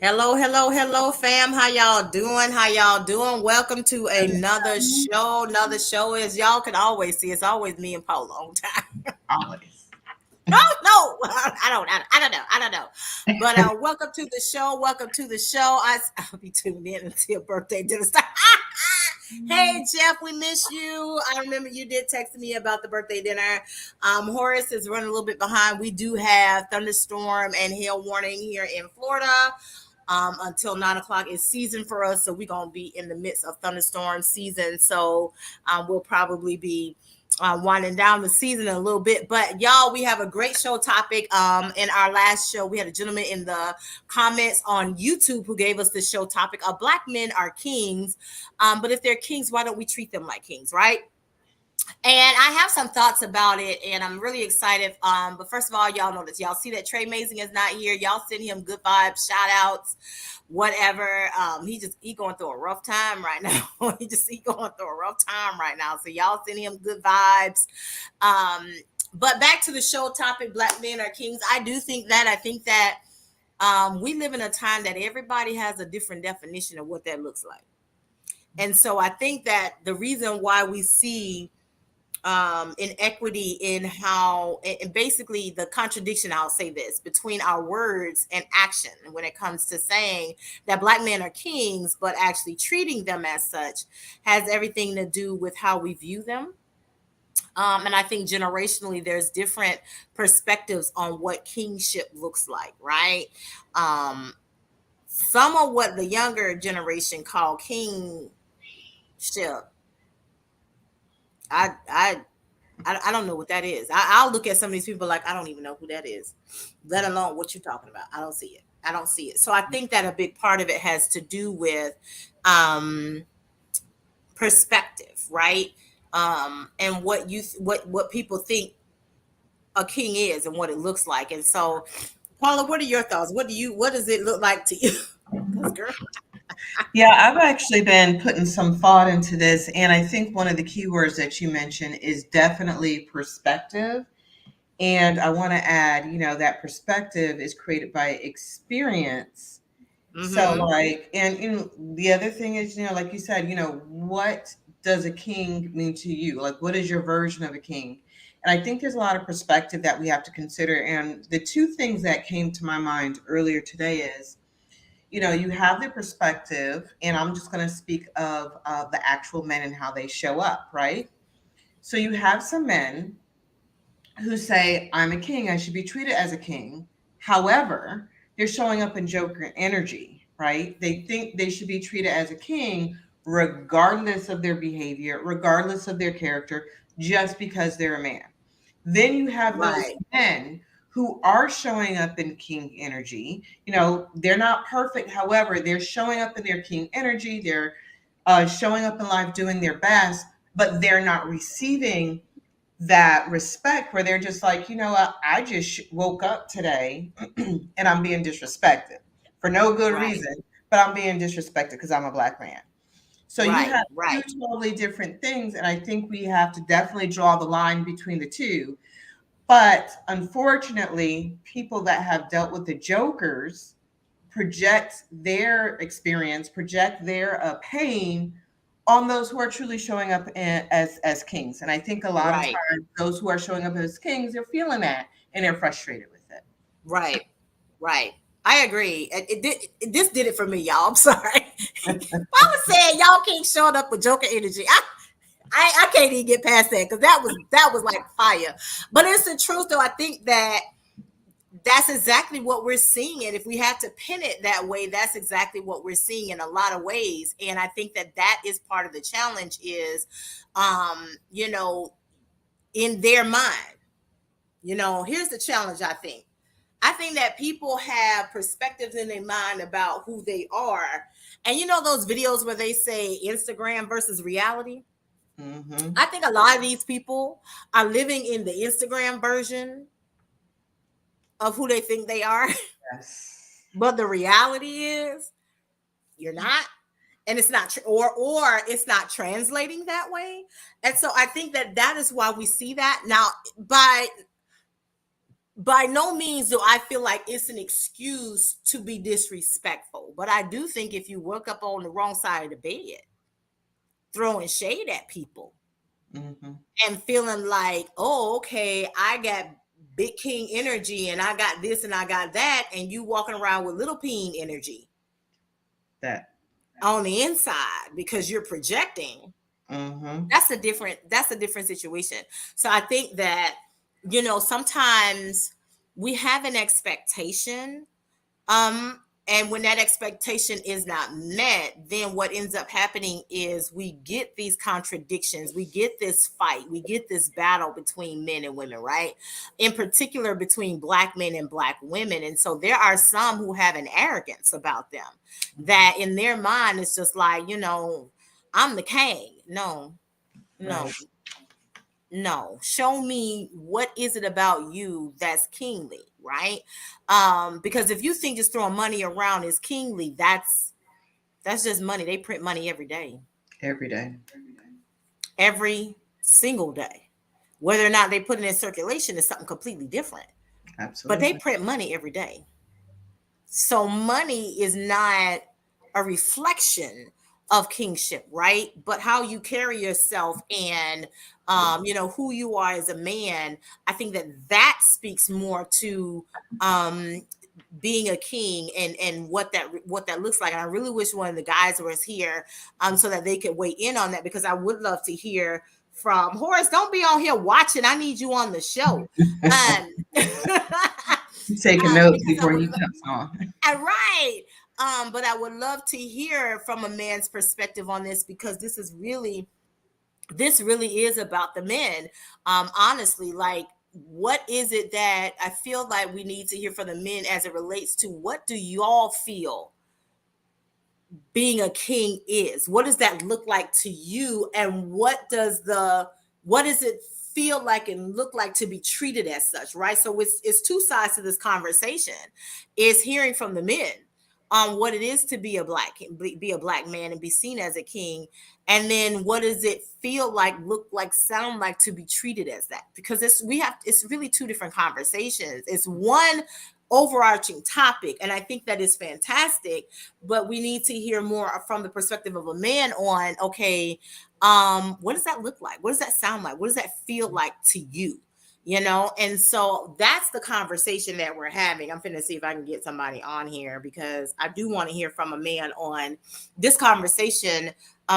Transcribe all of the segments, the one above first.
Hello, fam. How y'all doing? How y'all doing? Welcome to another show. Another show is y'all can always see. It's always me and Paula on time. Always. No, no, I don't know. But welcome to the show. Welcome to the show. I'll be tuned in until birthday dinner start. Hey Jeff, we miss you. I remember you did text me about the birthday dinner. Horace is running a little bit behind. We do have thunderstorm and hail warning here in Florida. Until 9 o'clock is season for us, so we're gonna be in the midst of thunderstorm season. So we'll probably be winding down the season a little bit. But y'all, we have a great show topic. In our last show, we had a gentleman in the comments on YouTube who gave us the show topic of black men are kings. But if they're kings, why don't we treat them like kings, right? And I have some thoughts about it, and I'm really excited. But first of all, y'all know this. Y'all see that Trey Mazing is not here. Y'all send him good vibes, shout outs, whatever. He going through a rough time right now. He going through a rough time right now. So y'all send him good vibes. Um, but back to the show topic: Black men are kings. I think that we live in a time that everybody has a different definition of what that looks like, and so I think that the reason why we see inequity in how, and basically the contradiction, I'll say this, between our words and action when it comes to saying that black men are kings, but actually treating them as such has everything to do with how we view them. And I think generationally, there's different perspectives on what kingship looks like, right? Um, some of what the younger generation call kingship, I, I I don't know what that is. I'll look at some of these people like I don't even know who that is, let alone what you're talking about. I don't see it. I don't see it. So I think that a big part of it has to do with um, perspective, right? And what people think a king is and what it looks like. And so, Paula, what are your thoughts? What does it look like to you? Because girl, Yeah, I've actually been putting some thought into this, and I think one of the key words that you mentioned is definitely perspective. And I want to add, that perspective is created by experience. So, mm-hmm, and the other thing is, like you said, what does a king mean to you? Like, what is your version of a king? And I think there's a lot of perspective that we have to consider. And the two things that came to my mind earlier today is, you have the perspective, and I'm just going to speak of the actual men and how they show up, right? So you have some men who say, I'm a king, I should be treated as a king. However, they're showing up in Joker energy, right? They think they should be treated as a king regardless of their behavior, regardless of their character, just because they're a man. Then you have those right, men who are showing up in king energy. They're not perfect. However, they're showing up in their king energy. They're showing up in life doing their best, but they're not receiving that respect where they're just like, what, I just woke up today and I'm being disrespected for no good right, reason, but I'm being disrespected because I'm a black man. So you right, have two right. totally different things. And I think we have to definitely draw the line between the two. But unfortunately, people that have dealt with the jokers project their experience, project their pain on those who are truly showing up as kings. And I think a lot of Right. times those who are showing up as kings, they're feeling that and they're frustrated with it. Right. Right. I agree. This did it for me, y'all. I'm sorry. I was saying y'all keep showing up with Joker energy. I can't even get past that because that was like fire. But it's the truth, though. I think that that's exactly what we're seeing, and if we have to pin it that way, that's exactly what we're seeing in a lot of ways. And I think that that is part of the challenge. Is, you know, in their mind. Here's the challenge. I think that people have perspectives in their mind about who they are. And those videos where they say Instagram versus reality? Hmm. I think a lot of these people are living in the Instagram version of who they think they are. Yes. But the reality is you're not. And it's not or it's not translating that way. And so I think that that is why we see that now. By by no means do I feel like it's an excuse to be disrespectful. But I do think if you woke up on the wrong side of the bed, throwing shade at people Mm-hmm. and feeling like, oh, okay, I got big king energy and I got this and I got that, and you walking around with little peen energy That. on the inside because you're projecting. Mm-hmm. That's a different situation. So I think that, sometimes we have an expectation, and when that expectation is not met, then what ends up happening is we get these contradictions, we get this fight, we get this battle between men and women, right? In particular between Black men and Black women. And so there are some who have an arrogance about them that in their mind it's just like, I'm the king. No, no, Right. no. Show me, what is it about you that's kingly, right? Because if you think just throwing money around is kingly, that's just money. They print money every day, Every day. every single day. Whether or not they put it in circulation is something completely different, but they Absolutely. print money every day. So money is not a reflection of kingship, right? But how you carry yourself and who you are as a man. I think that speaks more to being a king and what that looks like. And I really wish one of the guys was here so that they could weigh in on that, because I would love to hear from Horace. Don't be on here watching. I need you on the show. Taking notes Because before he comes on. right. But I would love to hear from a man's perspective on this, because this really is about the men. Honestly, like, what is it that I feel like we need to hear from the men as it relates to what do y'all feel being a king is? What does that look like to you? And what does it feel like and look like to be treated as such, right? So it's two sides to this conversation. Is hearing from the men on what it is to be a black man and be seen as a king, and then what does it feel like, look like, sound like to be treated as that? Because it's really two different conversations. It's one overarching topic, and I think that is fantastic, but we need to hear more from the perspective of a man on, okay, what does that look like? What does that sound like? What does that feel like to you? And so that's the conversation that we're having. I'm finna see if I can get somebody on here, because I do want to hear from a man on this conversation,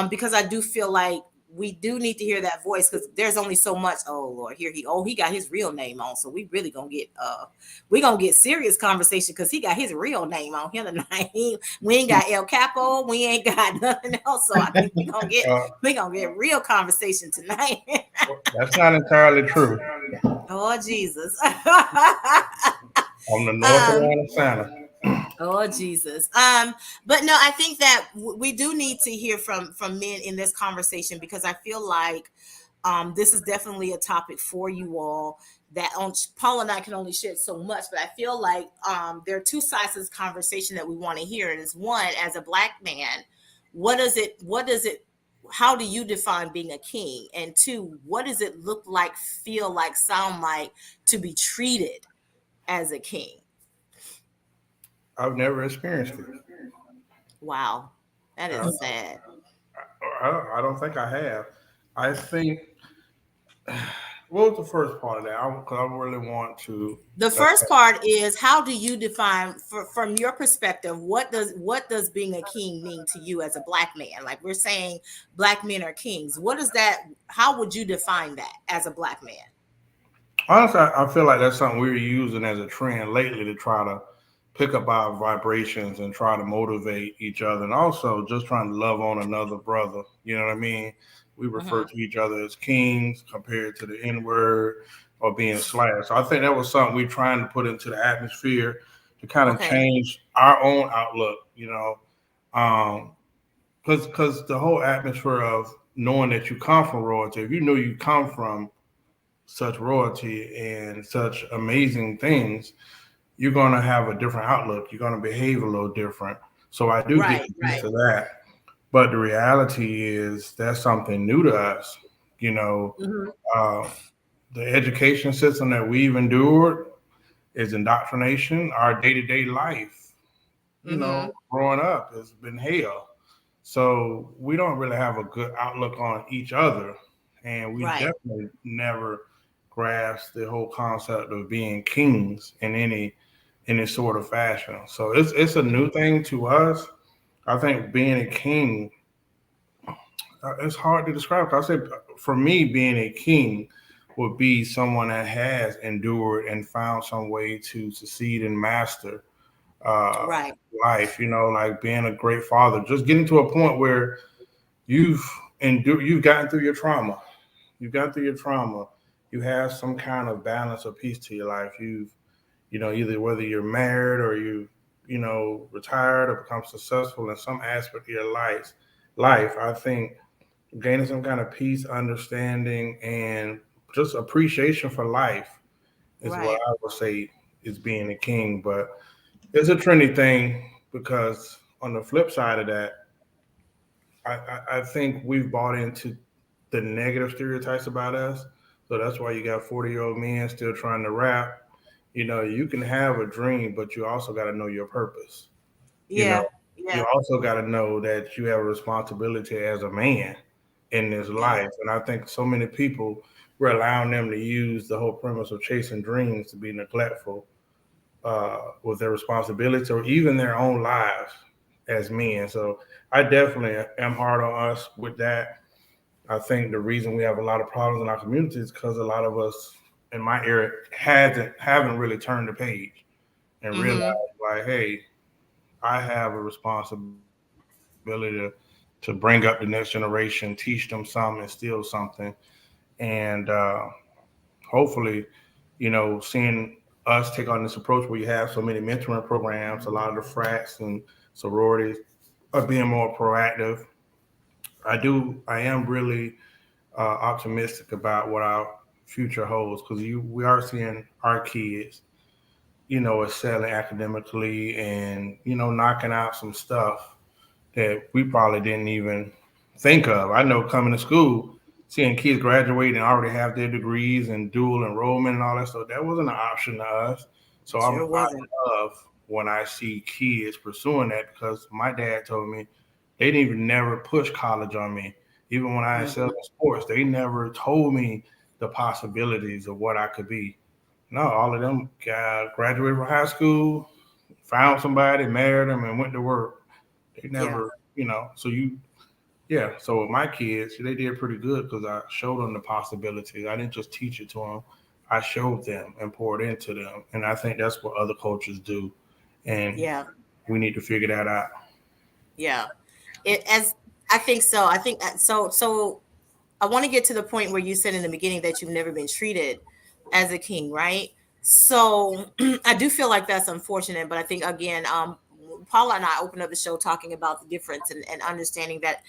because I do feel like we do need to hear that voice, because there's only so much. Oh Lord, he got his real name on, so we really gonna get serious conversation, because he got his real name on here tonight. We ain't got El Capo, we ain't got nothing else, so I think we gonna get real conversation tonight. That's not entirely true. Oh Jesus. On the North Carolina Santa. Oh Jesus. But no, I think that we do need to hear from men in this conversation, because I feel like this is definitely a topic for you all that Paul and I can only share so much, but I feel like there are two sides to this conversation that we want to hear. And it's one, as a black man, what does it how do you define being a king? And two, what does it look like, feel like, sound like to be treated as a king? I've never experienced it. Wow, that is sad. I don't think I have. I think. What was the first part of that? Because I really want to. The first part is, how do you define, from your perspective, what does being a king mean to you as a black man? Like, we're saying black men are kings. How would you define that as a black man? Honestly, I feel like that's something we're using as a trend lately to try to pick up our vibrations and try to motivate each other, and also just trying to love on another brother. You know what I mean? We refer to each other as kings compared to the N-word or being slashed. So I think that was something we're trying to put into the atmosphere to kind of change our own outlook, because the whole atmosphere of knowing that you come from royalty, if you know you come from such royalty and such amazing things, you're going to have a different outlook. You're going to behave a little different. So I do get used to that. But the reality is that's something new to us. The education system that we've endured is indoctrination. Our day-to-day life, growing up has been hell. So we don't really have a good outlook on each other. And we Right. definitely never grasped the whole concept of being kings in any sort of fashion. So it's a new thing to us. I think being a king, it's hard to describe. I say for me, being a king would be someone that has endured and found some way to succeed and master uh, Right. life. Like being a great father, just getting to a point where you've you've gotten through your trauma. You've gotten through your trauma. You have some kind of balance or peace to your life. Either whether you're married or retired or become successful in some aspect of your life, I think gaining some kind of peace, understanding, and just appreciation for life is what Right. I would say is being a king. But it's a trendy thing because on the flip side of that, I think we've bought into the negative stereotypes about us. So that's why you got 40-year-old men still trying to rap. You can have a dream, but you also got to know your purpose. You know, Yeah. you Yeah. also got to know that you have a responsibility as a man in this Yeah. life. And I think so many people, we're allowing them to use the whole premise of chasing dreams to be neglectful with their responsibility or even their own lives as men. So I definitely am hard on us with that. I think the reason we have a lot of problems in our community is because a lot of us in my area haven't really turned the page and realized Mm-hmm. like, hey, I have a responsibility to bring up the next generation, teach them something, instill something, and hopefully, seeing us take on this approach where you have so many mentoring programs, a lot of the frats and sororities are being more proactive. I am really optimistic about what our future holds because we are seeing our kids, excelling academically and knocking out some stuff that we probably didn't even think of. I know coming to school, seeing kids graduate and already have their degrees and dual enrollment and all that stuff, that wasn't an option to us. So Sure wasn't. I love when I see kids pursuing that because my dad told me they didn't even never push college on me. Even when I excelled Mm-hmm. in sports, they never told me the possibilities of what I could be. No, all of them graduated from high school, found somebody, married them, and went to work. They Yeah. never, yeah. So with my kids, they did pretty good because I showed them the possibilities. I didn't just teach it to them. I showed them and poured into them. And I think that's what other coaches do. And Yeah. we need to figure that out. Yeah. It as I think so. I think so. I want to get to the point where you said in the beginning that you've never been treated as a king, right? So I do feel like that's unfortunate, but I think again, Paula and I opened up the show talking about the difference and understanding that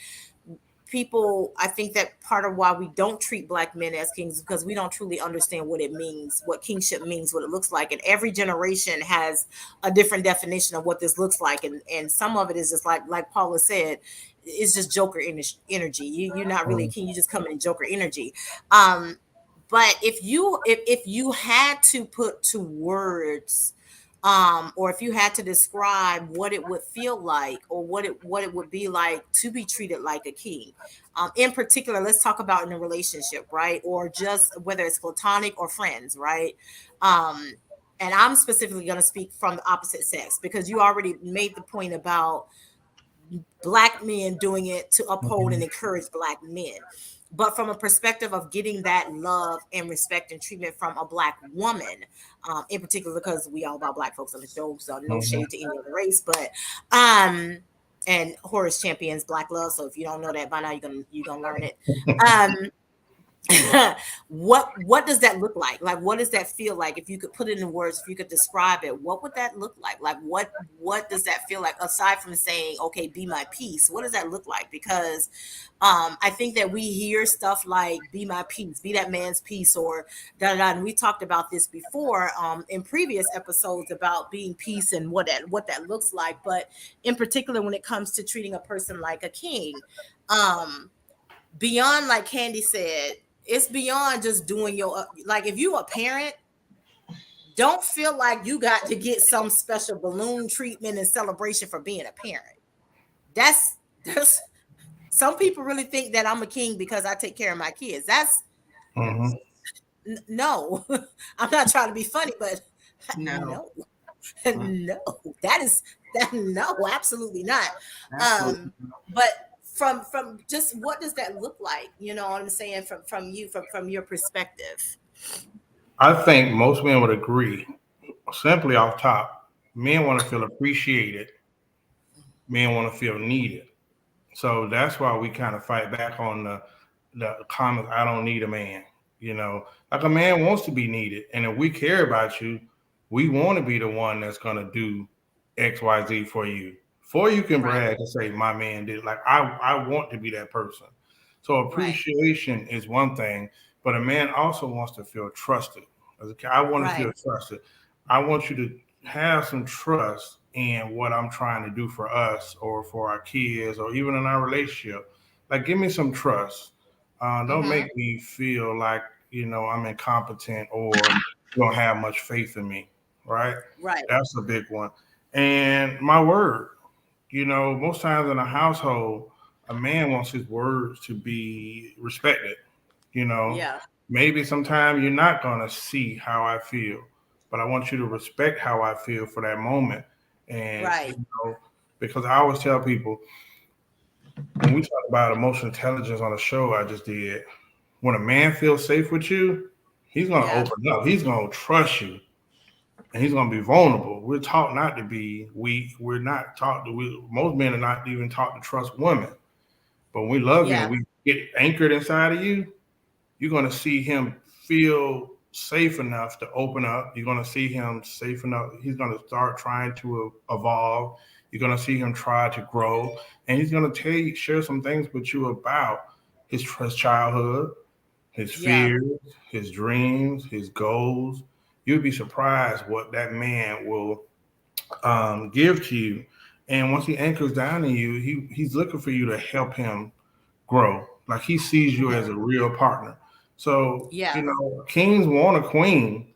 people, I think that part of why we don't treat black men as kings is because we don't truly understand what it means, what kingship means, what it looks like. And every generation has a different definition of what this looks like. And some of it is just like Paula said, it's just Joker energy. You're not really a king, you just come in Joker energy. Um, but if you had to put to words, or if you had to describe what it would feel like or what it would be like to be treated like a king, in particular, let's talk about in a relationship, right? Or just whether it's platonic or friends, right? um and I'm specifically going to speak from the opposite sex because you already made the point about black men doing it to uphold and Mhm. encourage black men. But from a perspective of getting that love and respect and treatment from a black woman, in particular, because we all about black folks on the show, so no Mhm. shade to any other race, but and Horace champions black love. So if you don't know that by now, you're gonna learn it. Um, what does that look like? Like, what does that feel like? If you could put it in words, if you could describe it, what would that look like? Like, what does that feel like? Aside from saying, "Okay, be my peace," what does that look like? Because I think that we hear stuff like "be my peace," "be that man's peace," or da da. Da. And we talked about this before in previous episodes about being peace and what that looks like. But in particular, when it comes to treating a person like a king, um, beyond, like Candy said, it's beyond just doing your, like, if you a parent, don't feel like you got to get some special balloon treatment and celebration for being a parent. That's some people really think that I'm a king because I take care of my kids. That's Mm-hmm. no. I'm not trying to be funny, but No, no. No. That is that no, absolutely not. absolutely. But from just what does that look like? You know what I'm saying? From you, from your perspective. I think most men would agree, simply off top, men want to feel appreciated, men want to feel needed. So that's why we kind of fight back on the comments, I don't need a man. You know, like a man wants to be needed. And if we care about you, we want to be the one that's going to do XYZ for you. Before you can Right, brag and say, my man did, like, I want to be that person. So right, appreciation is one thing, but a man also wants to feel trusted. I want to right. feel trusted. I want you to have some trust in what I'm trying to do for us or for our kids or even in our relationship. Like, give me some trust. Don't Mm-hmm. make me feel like, I'm incompetent or you don't have much faith in me. Right? Right. That's a big one. And my word, most times in a household, a man wants his words to be respected. You know, Yeah. maybe sometimes you're not going to see how I feel, but I want you to respect how I feel for that moment. And, Right. because I always tell people when we talk about emotional intelligence on a show I just did, when a man feels safe with you, he's going to Yeah. open up, he's going to trust you, and he's going to be vulnerable. We're taught not to be weak. We're not taught most men are not even taught to trust women. But when we love you and Yeah. we get anchored inside of you, you're going to see him feel safe enough to open up. You're going to see him safe enough. He's going to start trying to evolve. You're going to see him try to grow. And he's going to share some things with you about his childhood, his Yeah. fears, his dreams, his goals. You'd be surprised what that man will give to you. And once he anchors down in you, he's looking for you to help him grow. Like he sees you as a real partner. So, Yeah. kings want a queen,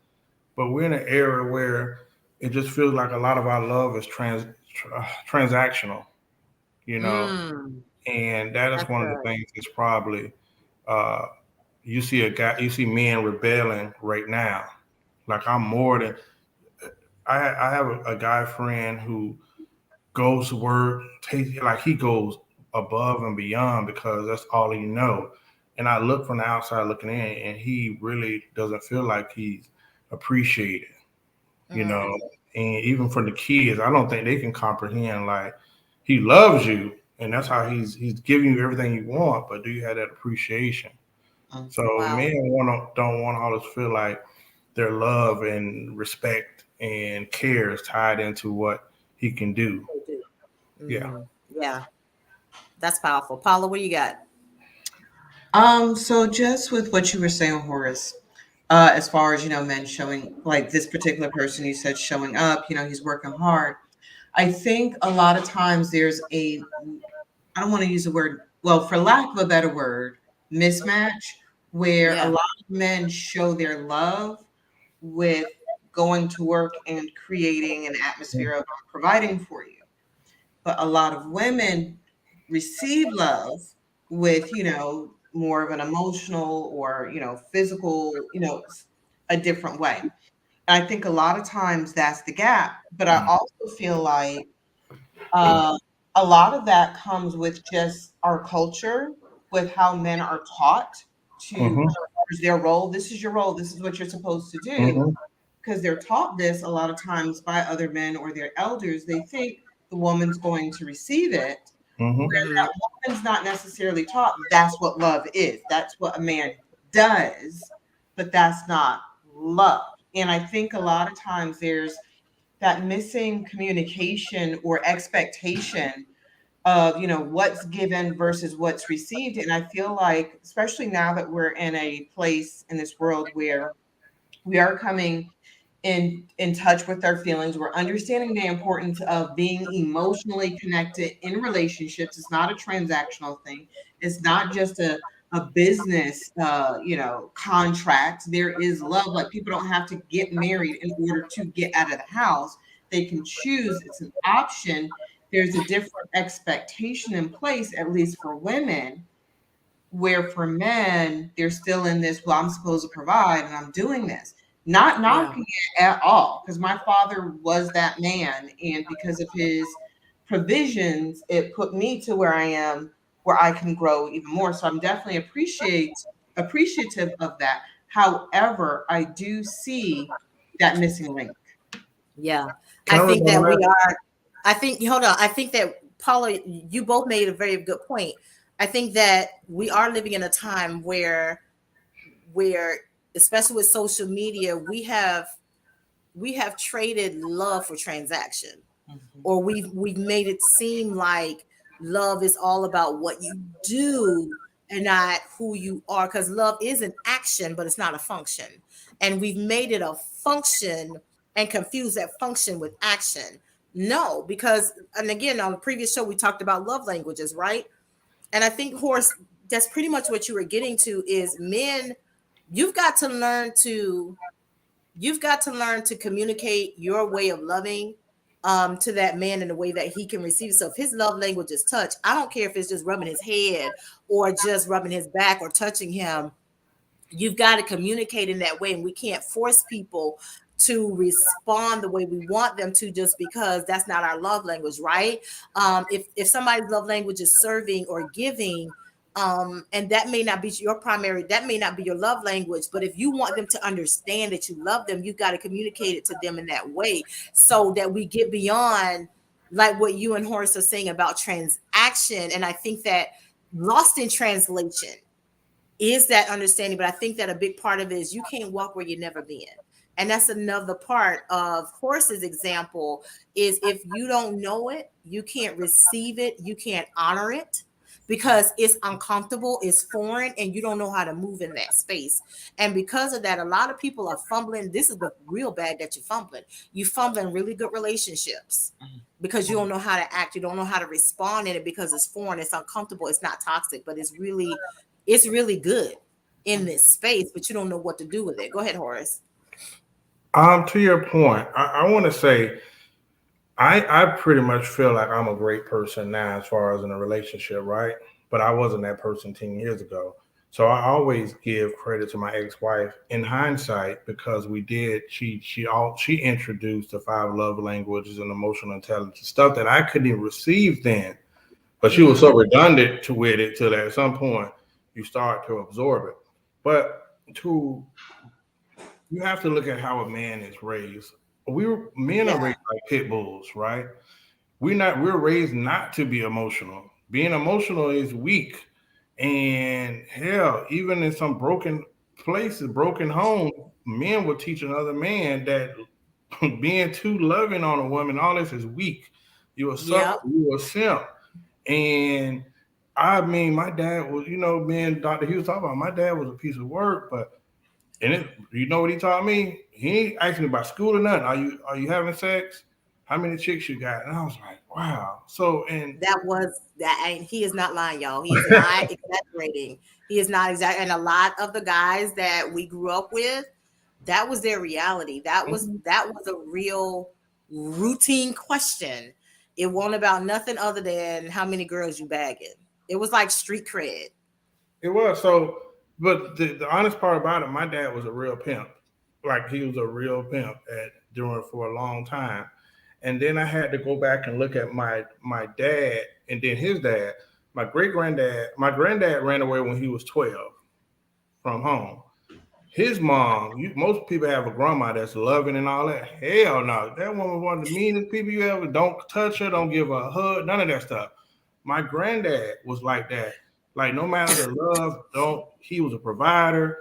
but we're in an era where it just feels like a lot of our love is transactional, you know, Mm, and that is that's one of the good. things that's probably uh, you see men rebelling right now. Like I'm more than I have a guy friend who goes to work, like he goes above and beyond because that's all he know. And I look from the outside looking in, and he really doesn't feel like he's appreciated, you know. Mm, And even for the kids, I don't think they can comprehend like he loves you, and that's how he's giving you everything you want. But do you have that appreciation? Mm. So wow. men don't want to always feel like their love and respect and care is tied into what he can do. They do. Yeah. Yeah. That's powerful. Paula, what you got? So just with what you were saying, Horace, as far as men showing like this particular person you said showing up, he's working hard. I think a lot of times there's I don't want to use the word, well, for lack of a better word, mismatch, where a Yeah. lot of men show their love with going to work and creating an atmosphere of providing for you. But a lot of women receive love with, more of an emotional or, physical, a different way. And I think a lot of times that's the gap. But I also feel like uh, a lot of that comes with just our culture, with how men are taught to, Mm-hmm. here's their role. This is your role. This is what you're supposed to do. Mm-hmm. Because they're taught this a lot of times by other men or their elders. They think the woman's going to receive it, Mm-hmm. where Hmm. that woman's not necessarily taught that's what love is. That's what a man does, but that's not love. And I think a lot of times there's that missing communication or expectation of what's given versus what's received. And I feel like, especially now that we're in a place in this world where we are coming in touch with our feelings, we're understanding the importance of being emotionally connected in relationships. It's not a transactional thing. It's not just a business, contract. There is love. Like, people don't have to get married in order to get out of the house. They can choose. It's an option. There's a different expectation in place, at least for women, where for men, they're still in this, well, I'm supposed to provide and I'm doing this. Not knocking it at all, because my father was that man. And because of his provisions, it put me to where I am, where I can grow even more. So I'm definitely appreciative of that. However, I do see that missing link. Yeah. Can I I think that respond we to that? are, hold on. I think that Paula, you both made a very good point. I think that we are living in a time where especially with social media, we have traded love for transaction, or we've made it seem like love is all about what you do and not who you are, because love is an action but it's not a function, and we've made it a function and confused that function with action. No, because, and again, on the previous show we talked about love languages, right? And I think, Horace, that's pretty much what you were getting to is men, you've got to learn to communicate your way of loving to that man in a way that he can receive. So if his love language is touch, I don't care if it's just rubbing his head or just rubbing his back or touching him. You've got to communicate in that way, and we can't force people to respond the way we want them to just because that's not our love language, right? If somebody's love language is serving or giving, and that may not be your primary, that may not be your love language, but if you want them to understand that you love them, you've got to communicate it to them in that way, so that we get beyond like what you and Horace are saying about transaction. And I think that lost in translation is that understanding. But I think that a big part of it is you can't walk where you've never been. And that's another part of Horace's example is if you don't know it, you can't receive it, you can't honor it because it's uncomfortable, it's foreign, and you don't know how to move in that space. And because of that, a lot of people are fumbling. This is the real bad that you're fumbling. You fumbling really good relationships because you don't know how to act, you don't know how to respond in it because it's foreign, it's uncomfortable, it's not toxic, but it's really good in this space, but you don't know what to do with it. Go ahead, Horace. To your point, I want to say I pretty much feel like I'm a great person now as far as in a relationship, right? But I wasn't that person 10 years ago. So I always give credit to my ex-wife in hindsight because we did she introduced the 5 love languages and emotional intelligence stuff that I couldn't even receive then. But she was so redundant to with it till at some point you start to absorb it. But to you have to look at how a man is raised. Men are Yeah. raised like pit bulls, right? We're raised not to be emotional. Being emotional is weak. And hell, even in some broken places, broken homes, men will teach another man that being too loving on a woman, all this is weak. You're a sucker, Yep. you're a simp. And I mean, my dad was, being Dr. Hughes talking about, my dad was a piece of work, but and you know what he taught me? He ain't asking me about school or nothing. Are you having sex? How many chicks you got? And I was like, wow. So and That was that, and he is not lying, y'all. He is not exaggerating. He is not exact. And a lot of the guys that we grew up with, that was their reality. That was a real routine question. It wasn't about nothing other than how many girls you bagging. It was like street cred. it was so. But the honest part about it, my dad was a real pimp. Like he was a real pimp at doing it for a long time. And then I had to go back and look at my dad and then his dad. My granddad ran away when he was 12 from home. His mom, most people have a grandma that's loving and all that. Hell no, that woman was one of the meanest people you ever. Don't touch her, don't give her a hug, none of that stuff. My granddad was like that. Like no matter the love, don't he was a provider.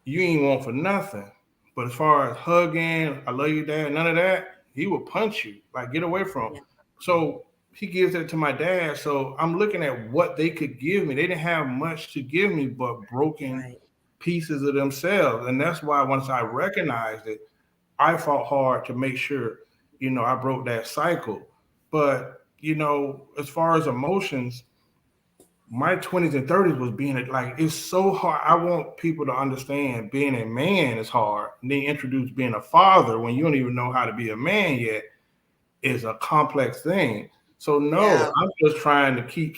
You ain't want for nothing. But as far as hugging, I love you, dad, none of that. He would punch you, like get away from. Yeah. So he gives that to my dad. So I'm looking at what they could give me. They didn't have much to give me, but broken Right. pieces of themselves. And that's why once I recognized it, I fought hard to make sure, I broke that cycle. But, as far as emotions, my 20s and 30s was being like, it's so hard. I want people to understand being a man is hard. And then introduce being a father when you don't even know how to be a man yet is a complex thing. So no, I'm just trying to keep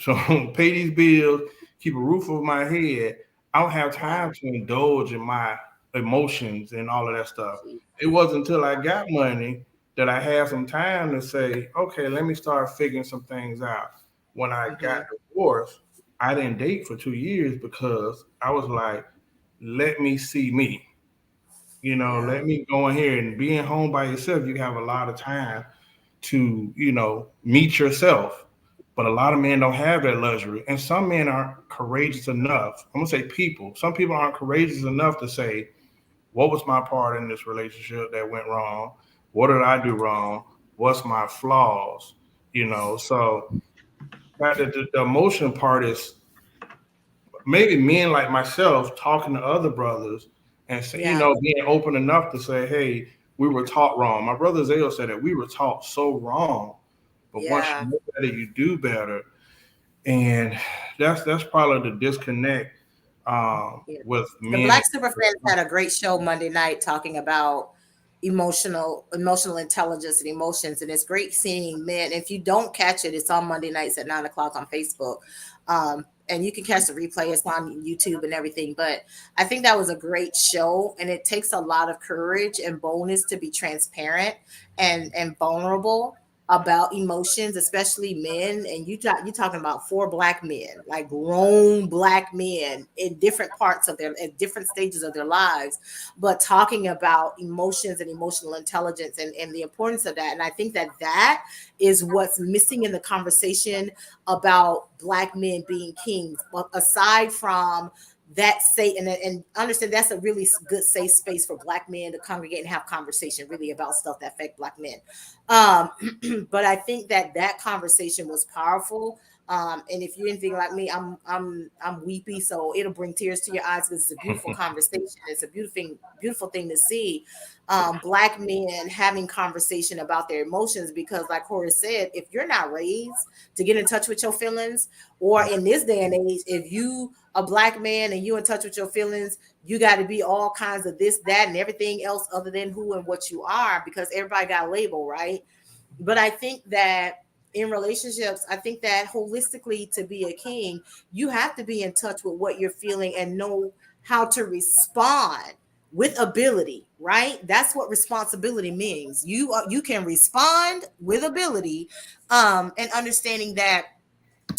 pay these bills, keep a roof over my head. I don't have time to indulge in my emotions and all of that stuff. It wasn't until I got money that I had some time to say, okay, let me start figuring some things out. When I got divorced, I didn't date for 2 years because I was like, let me see me. Let me go in here, and being home by yourself, you have a lot of time to, meet yourself. But a lot of men don't have that luxury. And some men aren't courageous enough. I'm going to say people. Some people aren't courageous enough to say, what was my part in this relationship that went wrong? What did I do wrong? What's my flaws? So the emotion part is maybe men like myself talking to other brothers and say, being open enough to say, hey, we were taught wrong. My brother Zale said that we were taught so wrong, but once you know better, you do better. And that's probably the disconnect with men. The Black Superfriends had a great show Monday night talking about emotional intelligence and emotions, and it's great seeing men. If you don't catch it, it's on Monday nights at 9:00 on Facebook. And you can catch the replay. It's on YouTube and everything. But I think that was a great show, and it takes a lot of courage and boldness to be transparent and vulnerable about emotions, especially men. And you're talking about 4 Black men, like grown Black men in different parts of at different stages of their lives, but talking about emotions and emotional intelligence and the importance of that. And I think that is what's missing in the conversation about Black men being kings. But aside from that, say and understand that's a really good safe space for Black men to congregate and have conversation really about stuff that affect Black men. But I think that conversation was powerful. And if you're anything like me, I'm weepy, so it'll bring tears to your eyes because it's a beautiful conversation. It's a beautiful thing to see. Black men having conversation about their emotions, because like Horace said, if you're not raised to get in touch with your feelings, or in this day and age, if you a Black man and you in touch with your feelings, you got to be all kinds of this, that, and everything else other than who and what you are, because everybody got a label, right? But I think that in relationships, I think that holistically, to be a king, you have to be in touch with what you're feeling and know how to respond with ability, right? That's what responsibility means. You can respond with ability, and understanding that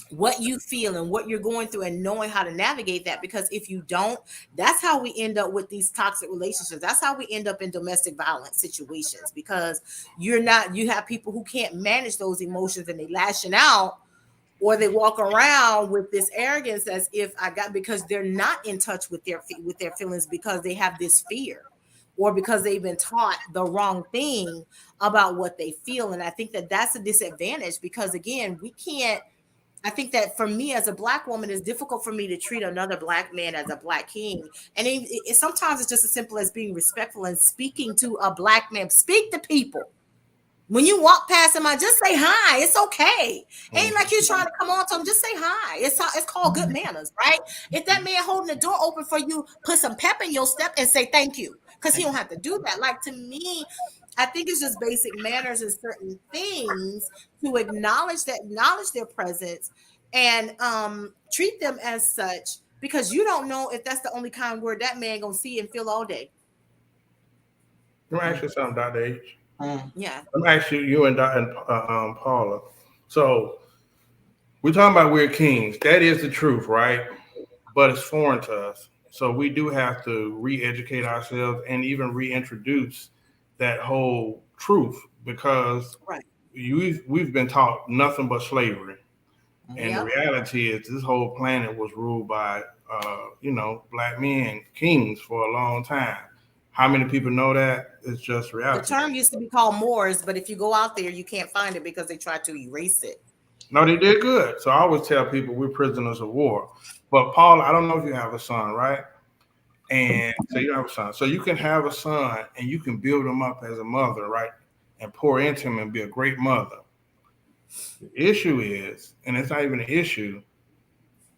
what you feel and what you're going through and knowing how to navigate that. Because if you don't, that's how we end up with these toxic relationships. That's how we end up in domestic violence situations, because you have people who can't manage those emotions and they lashing out, or they walk around with this arrogance as if because they're not in touch with their feelings, because they have this fear, or because they've been taught the wrong thing about what they feel. And I think that that's a disadvantage, because again, I think that for me as a Black woman, it's difficult for me to treat another Black man as a Black king. And sometimes it's just as simple as being respectful and speaking to a Black man. Speak to people. When you walk past them, just say hi. It's okay. Ain't like you're trying to come on to them. Just say hi. It's called good manners, right? If that man holding the door open for you, put some pep in your step and say thank you, because he don't have to do that. Like, to me, I think it's just basic manners and certain things to acknowledge their presence and treat them as such, because you don't know if that's the only kind word that man gonna see and feel all day. Let me ask you something, Dr. H. Yeah. Let me ask you and Paula. So we're talking about we're kings. That is the truth, right? But it's foreign to us. So we do have to re-educate ourselves and even reintroduce that whole truth, because we've been taught nothing but slavery. And the reality is this whole planet was ruled by, Black men, kings, for a long time. How many people know that? It's just reality. The term used to be called Moors, but if you go out there, you can't find it because they tried to erase it. No, they did good. So I always tell people we're prisoners of war. But Paul, I don't know if you have a son, right? And so you have a son. So you can have a son and you can build him up as a mother, right? And pour into him and be a great mother. The issue is, and it's not even an issue,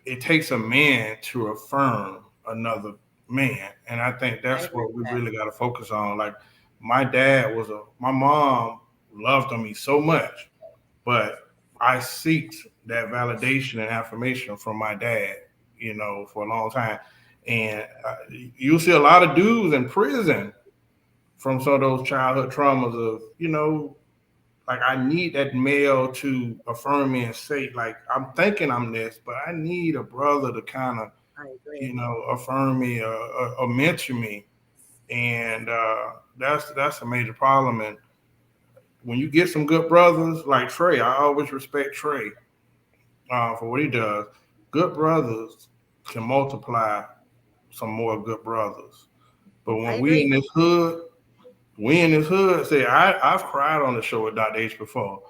it takes a man to affirm another man, and I think that's what we really got to focus on. Like my mom loved on me so much, but I seeked that validation and affirmation from my dad, for a long time. And you'll see a lot of dudes in prison from some of those childhood traumas of, like I need that male to affirm me and say, like, I'm thinking I'm this, but I need a brother to kind of, affirm me or mentor me. And that's a major problem. And when you get some good brothers like Trey, I always respect Trey for what he does. Good brothers can multiply some more good brothers. But when we in this hood, say I've cried on the show with Dr. H before,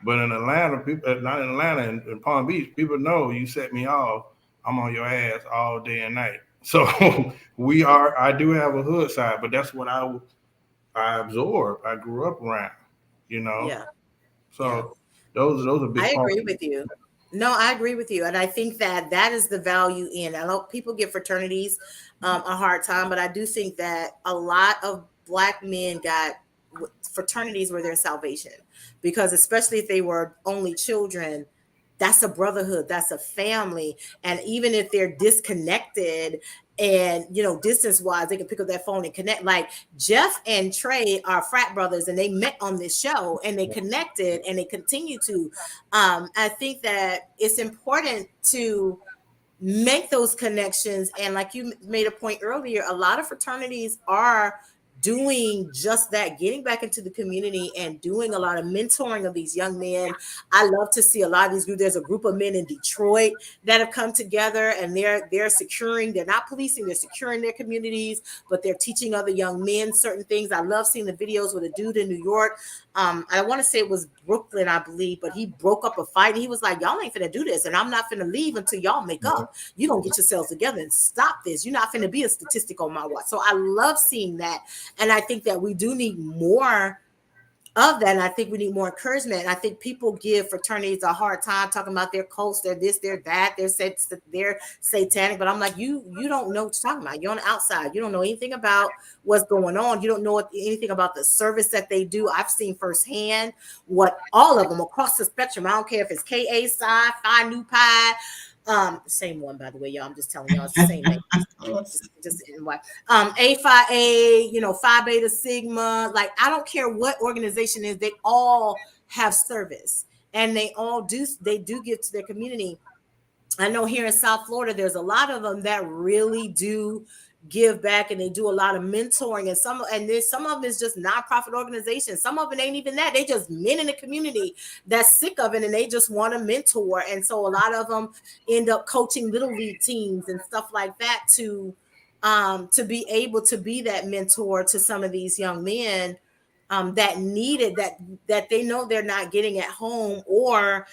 but in Atlanta, people not in Atlanta, in Palm Beach, people know you set me off, I'm on your ass all day and night. So I do have a hood side, but that's what I absorb. I grew up around, Yeah. So those are big. I agree with you. No, I agree with you. And I think that is the value in, I know people give fraternities a hard time, but I do think that a lot of Black men got fraternities were their salvation, because especially if they were only children, that's a brotherhood, that's a family. And even if they're disconnected and, distance wise, they can pick up that phone and connect. Like Jeff and Trey are frat brothers, and they met on this show and they connected and they continue to. I think that it's important to make those connections. And like you made a point earlier, a lot of fraternities are doing just that, getting back into the community and doing a lot of mentoring of these young men. I love to see a lot of these groups. There's a group of men in Detroit that have come together, and they're securing, they're not policing, they're securing their communities, but they're teaching other young men certain things. I love seeing the videos with a dude in New York. I want to say it was Brooklyn, I believe, but he broke up a fight and he was like, y'all ain't finna do this, and I'm not finna leave until y'all make up. You gonna get yourselves together and stop this. You're not finna be a statistic on my watch. So I love seeing that. And I think that we do need more of that. And I think we need more encouragement. And I think people give fraternities a hard time talking about their cults, they're this, they're that, they're satanic. But I'm like, you don't know what you're talking about. You're on the outside. You don't know anything about what's going on. You don't know anything about the service that they do. I've seen firsthand what all of them across the spectrum. I don't care if it's KA Psi, Phi Nu Pi. Same one, by the way, y'all. I'm just telling y'all, it's the same name. just A Phi A, Phi Beta Sigma. Like, I don't care what organization is, they all have service, and they do give to their community. I know here in South Florida, there's a lot of them that really do give back, and they do a lot of mentoring, and some of them is just nonprofit organizations. Some of it ain't even that. They just men in the community that's sick of it, and they just want to mentor. And so a lot of them end up coaching little league teams and stuff like that to be able to be that mentor to some of these young men that needed that they know they're not getting at home, or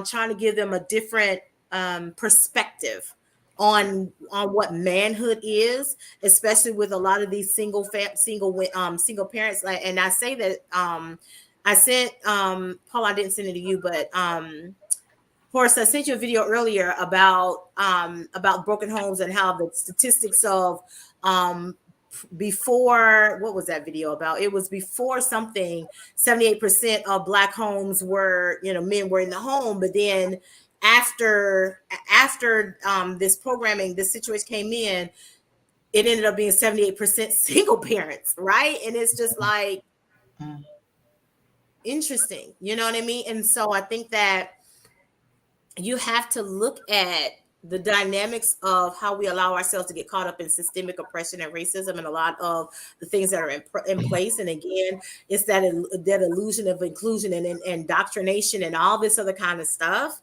trying to give them a different perspective on what manhood is, especially with a lot of these single parents. And I say that I sent Paul, I didn't send it to you, but Horace, I sent you a video earlier about broken homes and how the statistics of before, what was that video about? It was before something, 78% of Black homes were, men were in the home, but then after this programming, this situation came in, it ended up being 78% single parents, right? And it's just like interesting, you know what I mean? And so I think that you have to look at the dynamics of how we allow ourselves to get caught up in systemic oppression and racism, and a lot of the things that are in place. And again, it's that illusion of inclusion and indoctrination and all this other kind of stuff.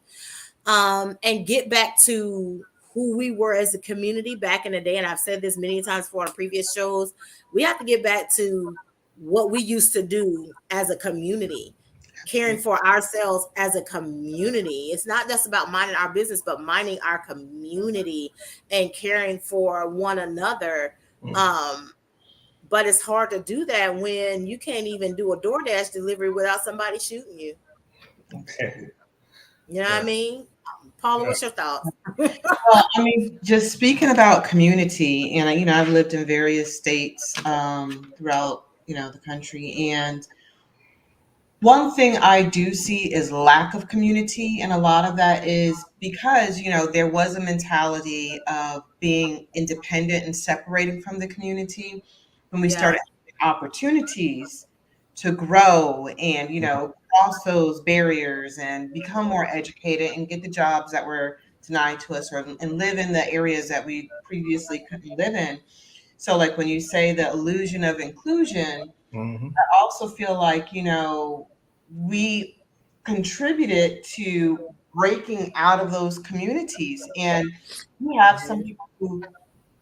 And get back to who we were as a community back in the day. And I've said this many times for our previous shows. We have to get back to what we used to do as a community, caring for ourselves as a community. It's not just about minding our business, but minding our community and caring for one another. But it's hard to do that when you can't even do a DoorDash delivery without somebody shooting you. Okay. You know what I mean? Paula, what's your thoughts? Well, I mean, just speaking about community, and I've lived in various states throughout the country, and one thing I do see is lack of community, and a lot of that is because there was a mentality of being independent and separating from the community when we Yeah. started having opportunities to grow and cross those barriers and become more educated and get the jobs that were denied to us, or and live in the areas that we previously couldn't live in. So, like when you say the illusion of inclusion, Mm-hmm. I also feel like, we contributed to breaking out of those communities. And you have some people who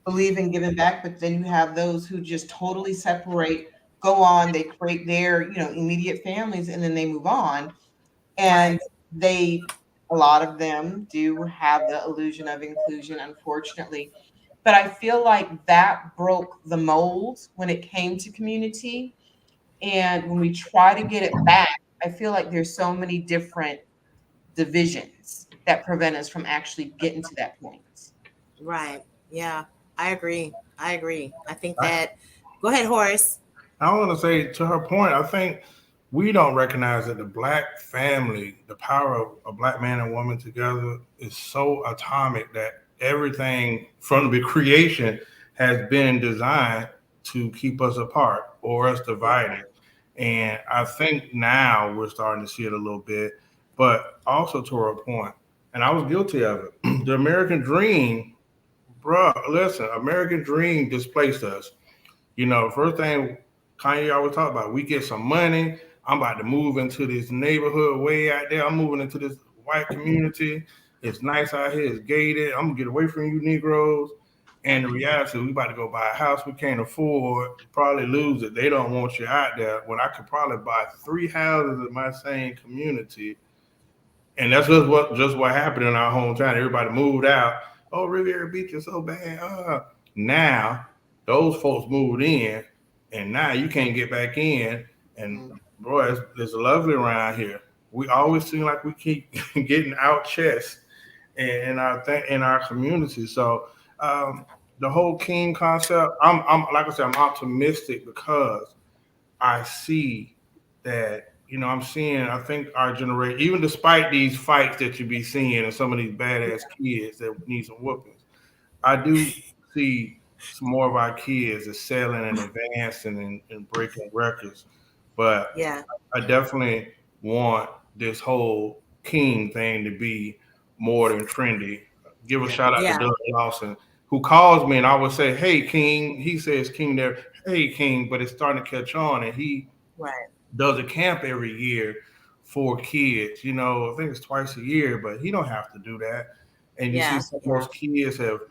believe in giving back, but then you have those who just totally separate, go on, they create their, immediate families, and then they move on. And a lot of them do have the illusion of inclusion, unfortunately. But I feel like that broke the mold when it came to community. And when we try to get it back, I feel like there's so many different divisions that prevent us from actually getting to that point. Right. Yeah, I agree. I think that. Go ahead, Horace. I want to say to her point, I think we don't recognize that the black family, the power of a black man and woman together is so atomic that everything from the creation has been designed to keep us apart or us divided. And I think now we're starting to see it a little bit, but also to her point, and I was guilty of it. The American dream, bruh, listen, American dream displaced us. First thing Kanye always talk about, we get some money. I'm about to move into this neighborhood way out there. I'm moving into this white community. It's nice out here. It's gated. I'm gonna get away from you Negroes. And the reality, we about to go buy a house we can't afford. Probably lose it. They don't want you out there. When I could probably buy 3 houses in my same community, and that's just what happened in our hometown. Everybody moved out. Oh, Riviera Beach is so bad. Now those folks moved in, and now you can't get back in. And boy, it's lovely around here. We always seem like we keep getting out chest in our community. So the whole king concept, I'm like I said, I'm optimistic because I see that I'm seeing. I think our generation, even despite these fights that you be seeing and some of these badass kids that need some whoopings, I do see some more of our kids excelling and advancing and breaking records. But Yeah. I definitely want this whole king thing to be more than trendy. Give a shout out to Yeah. Doug Lawson, who calls me and I would say, "Hey, King." He says, "King," there. "Hey, King," but it's starting to catch on, and he Right. does a camp every year for kids. I think it's twice a year, but he don't have to do that. And you see Yeah. some of those kids have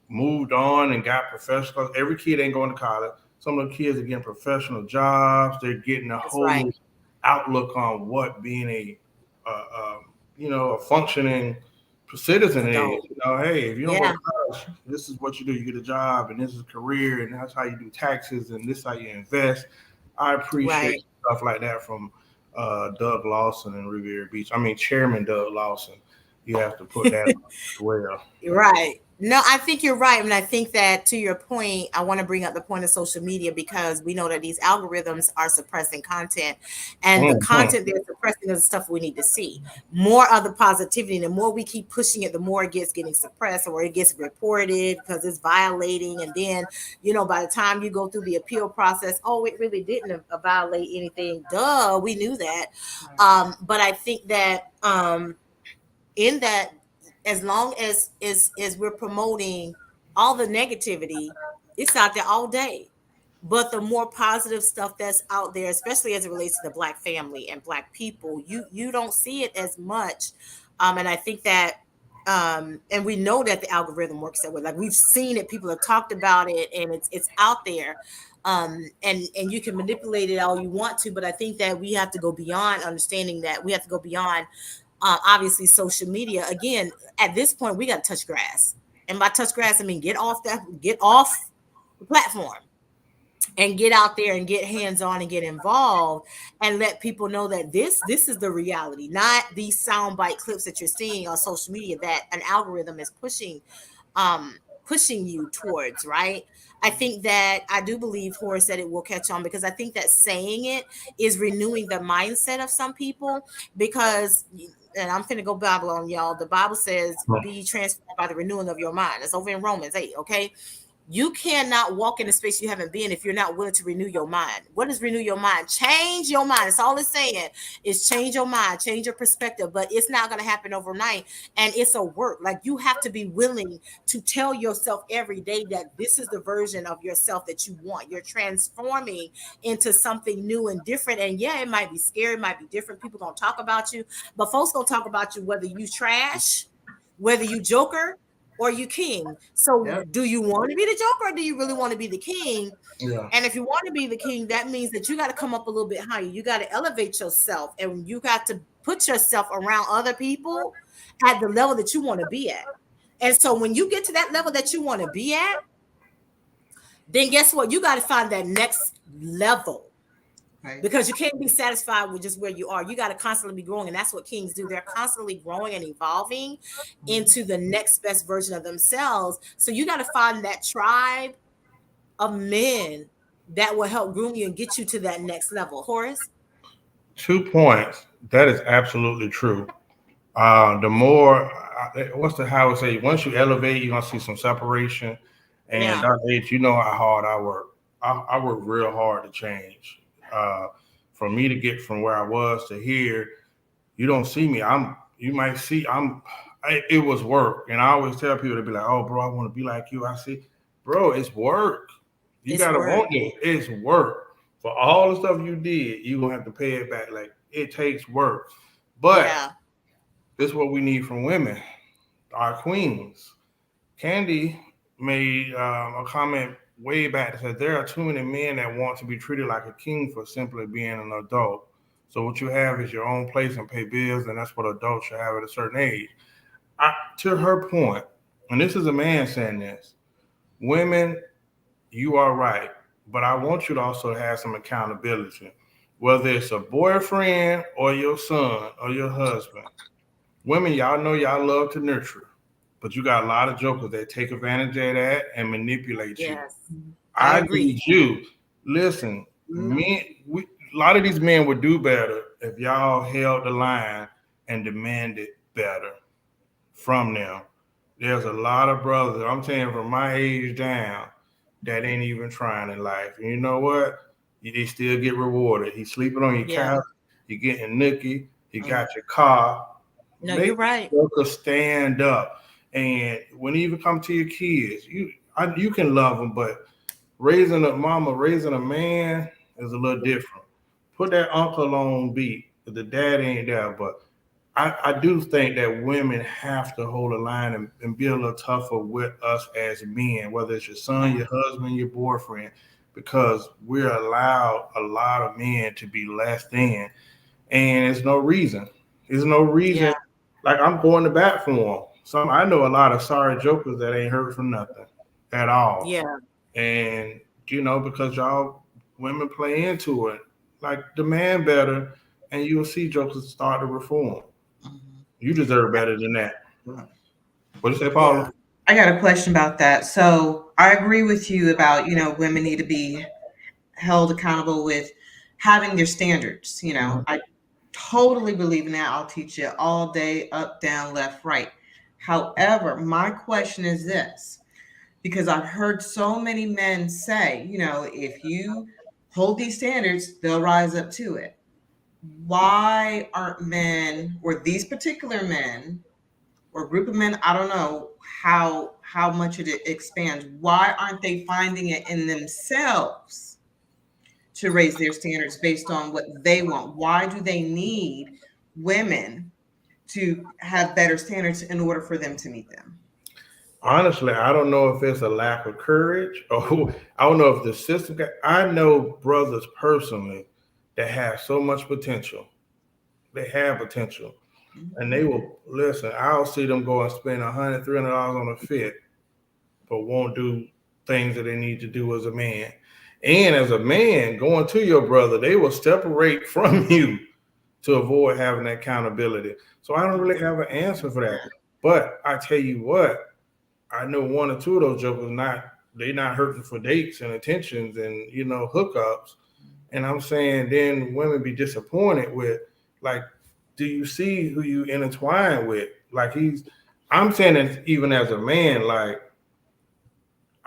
moved on and got professional. Every kid ain't going to college. Some of the kids are getting professional jobs. They're getting a That's whole right. new outlook on what being a functioning citizen is. Adult. Hey, if you don't go Yeah. to college, this is what you do. You get a job, and this is a career, and that's how you do taxes, and this is how you invest. I appreciate Right. stuff like that from Doug Lawson and Riviera Beach. I mean, Chairman Doug Lawson. You have to put that on as well. Right. No, I think you're right. And I think that to your point, I want to bring up the point of social media because we know that these algorithms are suppressing content, and the Mhm. content they're suppressing is the stuff we need to see. More of the positivity. The more we keep pushing it, the more it gets getting suppressed or it gets reported because it's violating. And then, by the time you go through the appeal process, oh, it really didn't violate anything. Duh, we knew that. But I think that in that, as long as we're promoting all the negativity, it's out there all day. But the more positive stuff that's out there, especially as it relates to the Black family and Black people, you don't see it as much. And I think that and we know that the algorithm works that way. Like we've seen it, people have talked about it, and it's out there. And you can manipulate it all you want to, but I think that we have to go beyond understanding that. We have to go beyond obviously social media. Again, at this point, we got to touch grass, and by touch grass, I mean get off the platform. and get out there and get hands-on and get involved and let people know that this is the reality, not these soundbite clips that you're seeing on social media that an algorithm is pushing you towards, right? I think that I do believe, Horace, that it will catch on, because I think that saying it is renewing the mindset of some people. Because, and I'm finna go Bible on y'all, the Bible says, be transformed by the renewing of your mind. It's over in Romans 8, okay? You cannot walk in a space you haven't been if you're not willing to renew your mind. What does renew your mind? Change your mind. It's all it's saying is change your mind, change your perspective, but it's not going to happen overnight. And it's a work. Like, you have to be willing to tell yourself every day that this is the version of yourself that you want. You're transforming into something new and different. And yeah, it might be scary, it might be different. People going to talk about you, but folks going to talk about you whether you trash, whether you joker, or you king. So do you want to be the joker, or do you really want to be the king? Yeah. And if you want to be the king, that means that you got to come up a little bit higher. You got to elevate yourself, and you got to put yourself around other people at the level that you want to be at. And so when you get to that level that you want to be at, then guess what? You got to find that next level. Right. Because you can't be satisfied with just where you are. You got to constantly be growing. And that's what kings do. They're constantly growing and evolving into the next best version of themselves. So you got to find that tribe of men that will help groom you and get you to that next level. Horace? 2 points. That is absolutely true. The more, how I would say, once you elevate, you're going to see some separation. And Dr. H, you know how hard I work. I work real hard to change. For me to get from where I was to here, you don't see me. You might see it was work. And I always tell people to be like, oh, bro, I want to be like you. I see, bro, it's work. You got to want it. It's work. For all the stuff you did, you're going to have to pay it back. Like, it takes work. But this is what we need from women, our queens. Candy made a comment way back that said there are too many men that want to be treated like a king for simply being an adult. So what you have is your own place and pay bills, and that's what adults should have at a certain age. To her point, and this is a man saying this, women, you are right, but I want you to also have some accountability, whether it's a boyfriend or your son or your husband. Women, y'all know y'all love to nurture, but you got a lot of jokers that take advantage of that and manipulate you. I agree. Need you. Listen, a lot of these men would do better if y'all held the line and demanded better from them. There's a lot of brothers, I'm saying from my age down, that ain't even trying in life. And you know what? They still get rewarded. He's sleeping on your couch. You're getting nookie. He got your car. No, you're right. Stand up. And when you even come to your kids, you can love them, but raising a man is a little different. Put that uncle on beat. The dad ain't there, but I do think that women have to hold a line and be a little tougher with us as men, whether it's your son, your husband, your boyfriend, because we're allowed a lot of men to be less than, and there's no reason. There's no reason. Yeah. Like, I'm going to bat for them. I know a lot of sorry jokers that ain't heard from nothing at all. Yeah. And, because y'all women play into it, like, demand better, and you'll see jokers start to reform. You deserve better than that. What do you say, Paula? I got a question about that. So I agree with you about, women need to be held accountable with having their standards. I totally believe in that. I'll teach you all day, up, down, left, right. However, my question is this, because I've heard so many men say, if you hold these standards, they'll rise up to it. Why aren't men, or these particular men, or group of men, I don't know how much it expands, why aren't they finding it in themselves to raise their standards based on what they want? Why do they need women to have better standards in order for them to meet them? Honestly, I don't know if it's a lack of courage, or I don't know if the system. I know brothers personally that have so much potential. They have potential. And they will listen. I'll see them go and spend $100, $300 on a fit, but won't do things that they need to do as a man. And as a man going to your brother, they will separate from you to avoid having that accountability. So I don't really have an answer for that. But I tell you what, I know one or two of those jokers they not hurting for dates and attentions and hookups. And I'm saying then women be disappointed with, like, do you see who you intertwine with? Like I'm saying that even as a man, like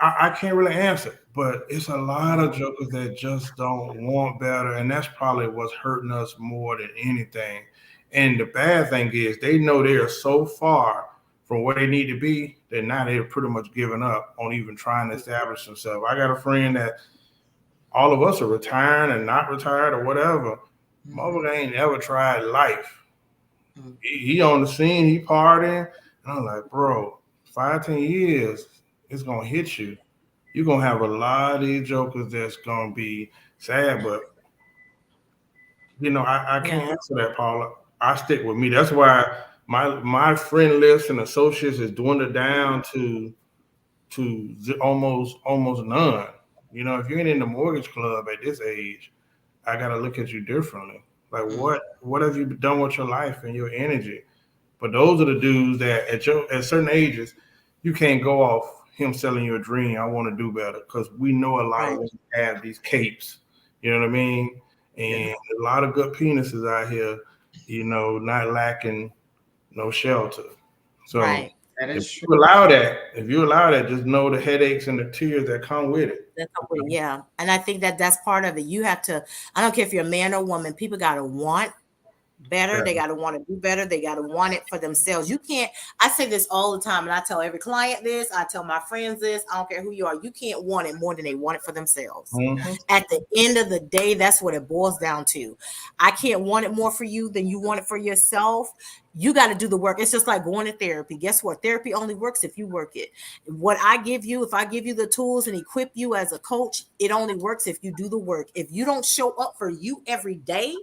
I can't really answer, but it's a lot of jokers that just don't want better. And that's probably what's hurting us more than anything. And the bad thing is they know they are so far from where they need to be that now they're pretty much giving up on even trying to establish themselves. I got a friend that all of us are retiring and not retired or whatever. Motherfucker ain't ever tried life. He on the scene, he partying. And I'm like, bro, 5-10 years, it's gonna hit you. You're gonna have a lot of these jokers that's gonna be sad, but I can't answer that, Paula. I stick with me. That's why my friend list and associates is dwindled down to almost none. If you ain't in the mortgage club at this age, I gotta look at you differently. Like what have you done with your life and your energy? But those are the dudes that at certain ages, you can't go off him selling you a dream. I want to do better, because we know a lot of them have these capes. You know what I mean? And a lot of good penises out here, not lacking no shelter. So if you allow that, just know the headaches and the tears that come with it. Yeah. And I think that's part of it. You have to, I don't care if you're a man or woman, people got to want better. Yeah. They got to want to do better. They got to want it for themselves. You can't, I say this all the time, and I tell every client this, I tell my friends this, I don't care who you are, you can't want it more than they want it for themselves. Mm-hmm. At the end of the day, that's what it boils down to. I can't want it more for you than you want it for yourself. You got to do the work. It's just like going to therapy. Guess what? Therapy only works if you work it. What I give you, if I give you the tools and equip you as a coach, it only works if you do the work. If you don't show up for you every day,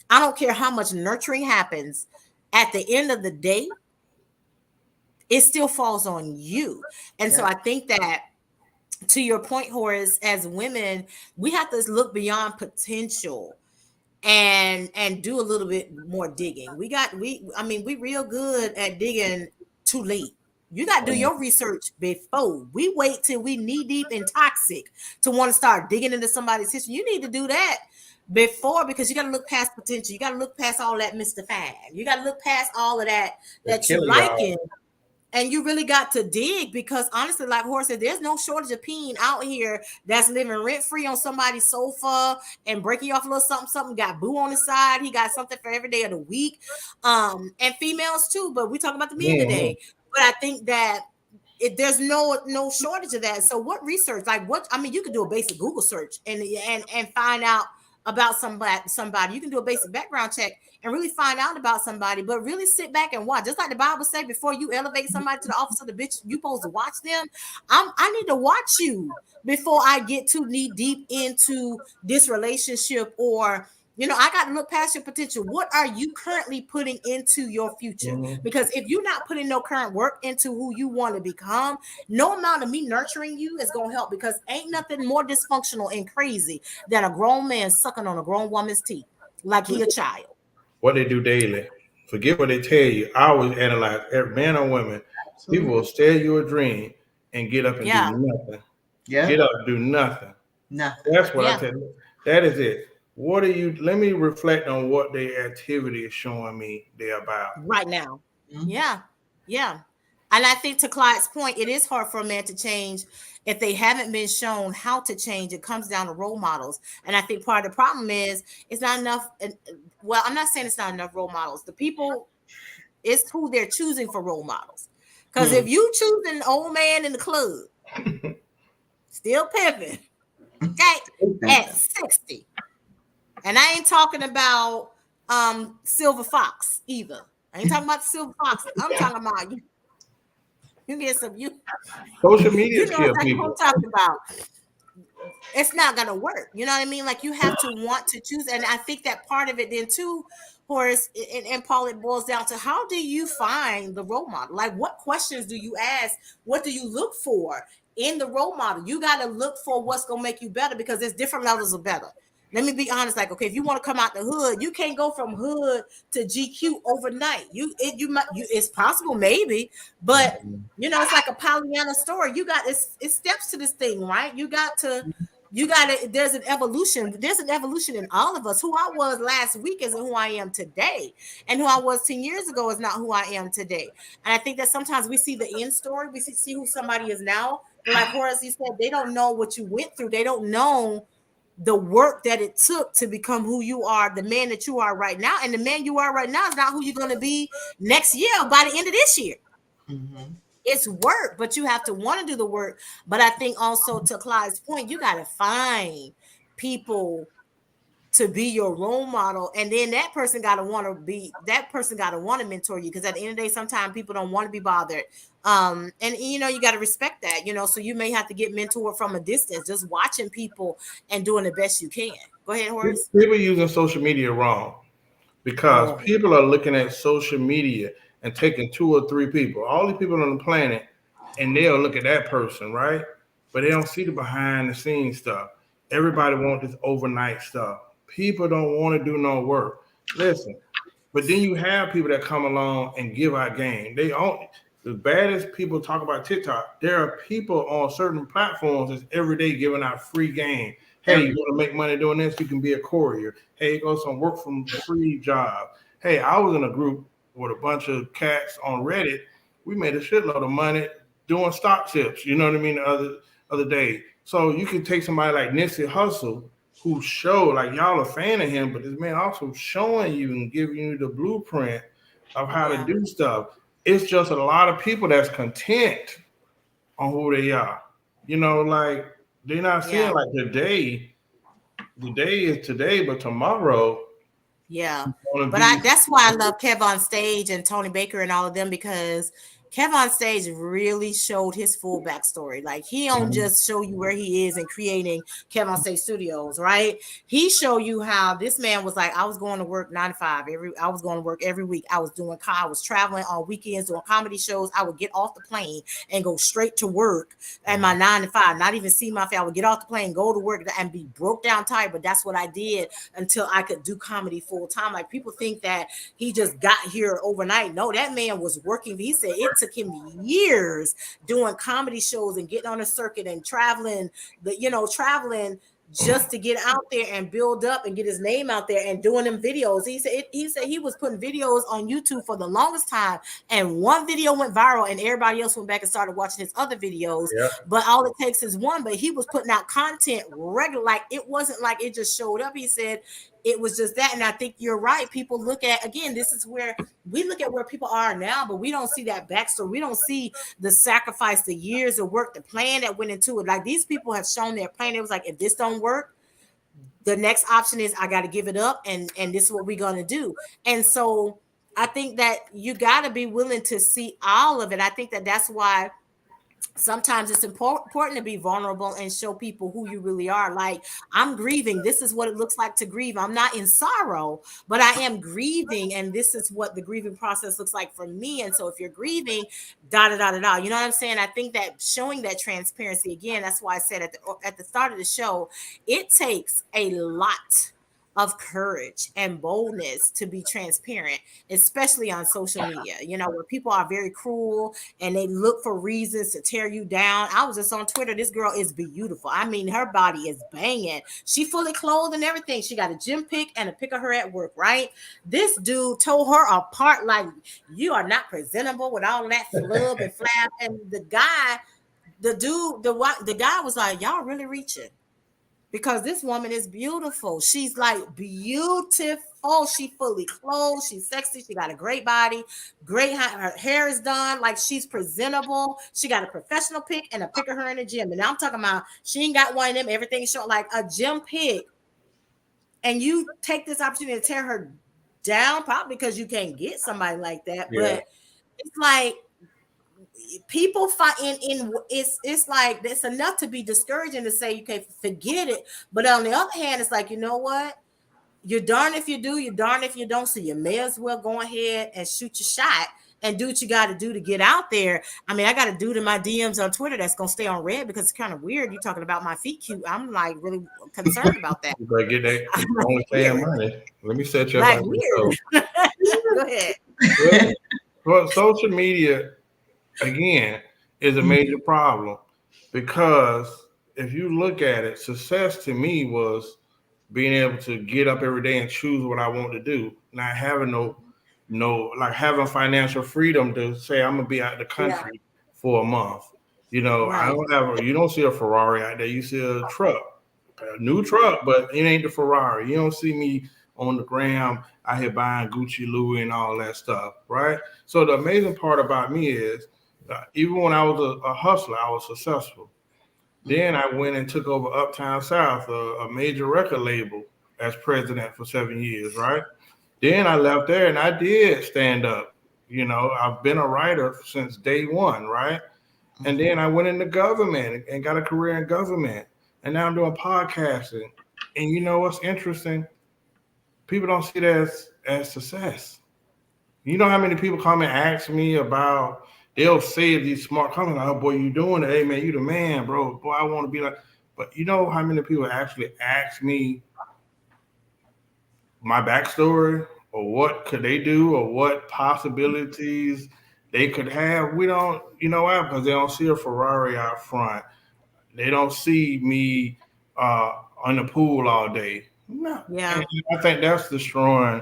I don't care how much nurturing happens. At the end of the day, it still falls on you. And so I think that, to your point, Horace, as women, we have to look beyond potential and do a little bit more digging. We real good at digging too late. You got to do your research before. We wait till we knee deep and toxic to want to start digging into somebody's history. You need to do that before, because you got to look past potential. You got to look past all that mystifying. You got to look past all of that you liking. And you really got to dig, because honestly, like Horace said, there's no shortage of peen out here that's living rent-free on somebody's sofa and breaking you off a little something, got boo on the side. He got something for every day of the week. And females too, but we talk about the men today. But I think that there's no shortage of that. So what research, you could do a basic Google search and find out about somebody. You can do a basic background check and really find out about somebody, but really sit back and watch. Just like the Bible says, before you elevate somebody to the office of the bitch, you supposed to watch them. I need to watch you before I get too knee deep into this relationship, or I got to look past your potential. What are you currently putting into your future? Mm-hmm. Because if you're not putting no current work into who you want to become, no amount of me nurturing you is going to help, because ain't nothing more dysfunctional and crazy than a grown man sucking on a grown woman's teeth like he a child. What they do daily. Forget what they tell you. I always analyze, man or women. Absolutely. People will sell you a dream and get up and do nothing. Yeah. Get up and do nothing. Nothing. That's what I tell you. That is it. What are you? Let me reflect on what their activity is showing me they're about right now. Mm-hmm. Yeah. And I think, to Clyde's point, it is hard for a man to change if they haven't been shown how to change. It comes down to role models. And I think part of the problem is it's not enough. Well, I'm not saying it's not enough role models. The people, it's who they're choosing for role models. Because if you choose an old man in the club, still pimping, okay, at 60. And I ain't talking about Silver Fox either. I ain't talking about Silver Fox. I'm talking about you. You get some social media. You know exactly what I'm talking about. It's not gonna work. You know what I mean? Like, you have to want to choose. And I think that part of it then too, Horace and Paul, it boils down to, how do you find the role model? Like, what questions do you ask? What do you look for in the role model. You got to look for what's going to make you better, because there's different levels of better. Let me be honest. Like, okay, if you want to come out the hood, you can't go from hood to GQ overnight. It's possible, maybe, but it's like a Pollyanna story. It's steps to this thing, right? There's an evolution. There's an evolution in all of us. Who I was last week isn't who I am today. And who I was 10 years ago is not who I am today. And I think that sometimes we see the end story. We see who somebody is now. But like Horace, you said, they don't know what you went through. They don't know the work that it took to become who you are, the man that you are right now. And the man you are right now is not who you're going to be next year or by the end of this year. Mm-hmm. It's work, but you have to want to do the work. But I think also, to Clyde's point, you got to find people to be your role model, and then that person got to want to mentor you, because at the end of the day, sometimes people don't want to be bothered, and you got to respect that, so you may have to get mentored from a distance, just watching people and doing the best you can. Go ahead, Horace. People using social media wrong, because people are looking at social media and taking 2 or 3 people, all the people on the planet, and they'll look at that person, right? But they don't see the behind the scenes stuff. Everybody wants this overnight stuff. People don't want to do no work. Listen, but then you have people that come along and give out game. As bad as people talk about TikTok, there are people on certain platforms that's every day giving out free game. Hey, you want to make money doing this? You can be a courier. Hey, go some work from free job. Hey, I was in a group with a bunch of cats on Reddit. We made a shitload of money doing stock tips. You know what I mean? The other day. So you can take somebody like Nipsey Hussle, who showed, like, y'all a fan of him, but this man also showing you and giving you the blueprint of how to do stuff. It's just a lot of people that's content on who they are. Like, they're not seeing like the day is today, but tomorrow. Yeah. But that's why I love Kev on Stage and Tony Baker and all of them, because Kev on Stage really showed his full backstory. Like, he don't just show you where he is and creating Kev on Stage Studios, right? He show you how this man was like, I was going to work 9 to 5 I was going to work every week. I was traveling on weekends, doing comedy shows. I would get off the plane and go straight to work at my 9 to 5, not even see my family. I would get off the plane, go to work, and be broke down tired. But that's what I did until I could do comedy full time. Like, people think that he just got here overnight. No, that man was working. He said it took him years doing comedy shows and getting on a circuit and traveling just to get out there and build up and get his name out there and doing them videos. He said he was putting videos on YouTube for the longest time, and one video went viral and everybody else went back and started watching his other videos. Yep. But all it takes is one. But he was putting out content regular. Like, it wasn't like it just showed up. He said it was just that. And I think you're right. People look at, again, this is where we look at where people are now, but we don't see that backstory. We don't see the sacrifice, the years of work, the plan that went into it. Like, these people have shown their plan. It was like, if this don't work, the next option is I got to give it up, and this is what we're going to do. And so I think that you got to be willing to see all of it. I think that that's why sometimes it's important to be vulnerable and show people who you really are. Like, I'm grieving. This is what it looks like to grieve. I'm not in sorrow, but I am grieving. And this is what the grieving process looks like for me. And so if you're grieving, you know what I'm saying? I think that showing that transparency, again, that's why I said at the start of the show, it takes a lot of courage and boldness to be transparent, especially on social media, where people are very cruel and they look for reasons to tear you down. I was just on Twitter. This girl is beautiful. I mean, her body is banging. She fully clothed and everything. She got a gym pic and a pic of her at work, right? This dude tore her apart like, you are not presentable with all that flub and flap. And the guy was like, y'all really reaching. Because this woman is beautiful. She's like beautiful. She fully clothed. She's sexy. She got a great body. Her hair is done. Like, she's presentable. She got a professional pic and a pic of her in the gym. And now I'm talking about, she ain't got one of them. Everything's showing, like a gym pic. And you take this opportunity to tear her down, probably because you can't get somebody like that. Yeah. But it's like, people fight it's like, it's enough to be discouraging to say you can't forget it. But on the other hand, it's like, you know what? You're darned if you do, you're darned if you don't. So you may as well go ahead and shoot your shot and do what you got to do to get out there. I mean, I got a dude in my DMs on Twitter that's gonna stay on red because it's kind of weird. You talking about my feet cute? I'm like really concerned about that. You better get that only paying money. Let me set you up. Like weird. Go ahead. Well, social media again is a major problem because if you look at it, success to me was being able to get up every day and choose what I want to do, not having no like having financial freedom to say I'm gonna be out of the country for a month. You know, Right. you don't see a Ferrari out there, you see a truck, a new truck, but it ain't the Ferrari. You don't see me on the gram out here buying Gucci, Louis, and all that stuff, right? So the amazing part about me is even when I was a hustler, I was successful. Then I went and took over Uptown South, a major record label, as president for 7 years, right? Then I left there and I did stand up. You know, I've been a writer since day one, right? And then I went into government and got a career in government. And now I'm doing podcasting. And you know what's interesting? People don't see that as success. You know how many people come and ask me about, they'll say these smart comments, oh boy, you doing it. Hey man, you the man, bro. Boy, I want to be like, but you know how many people actually ask me my backstory or what could they do or what possibilities they could have? We don't, you know why? Because they don't see a Ferrari out front. They don't see me on the pool all day. No. Yeah. And I think that's destroying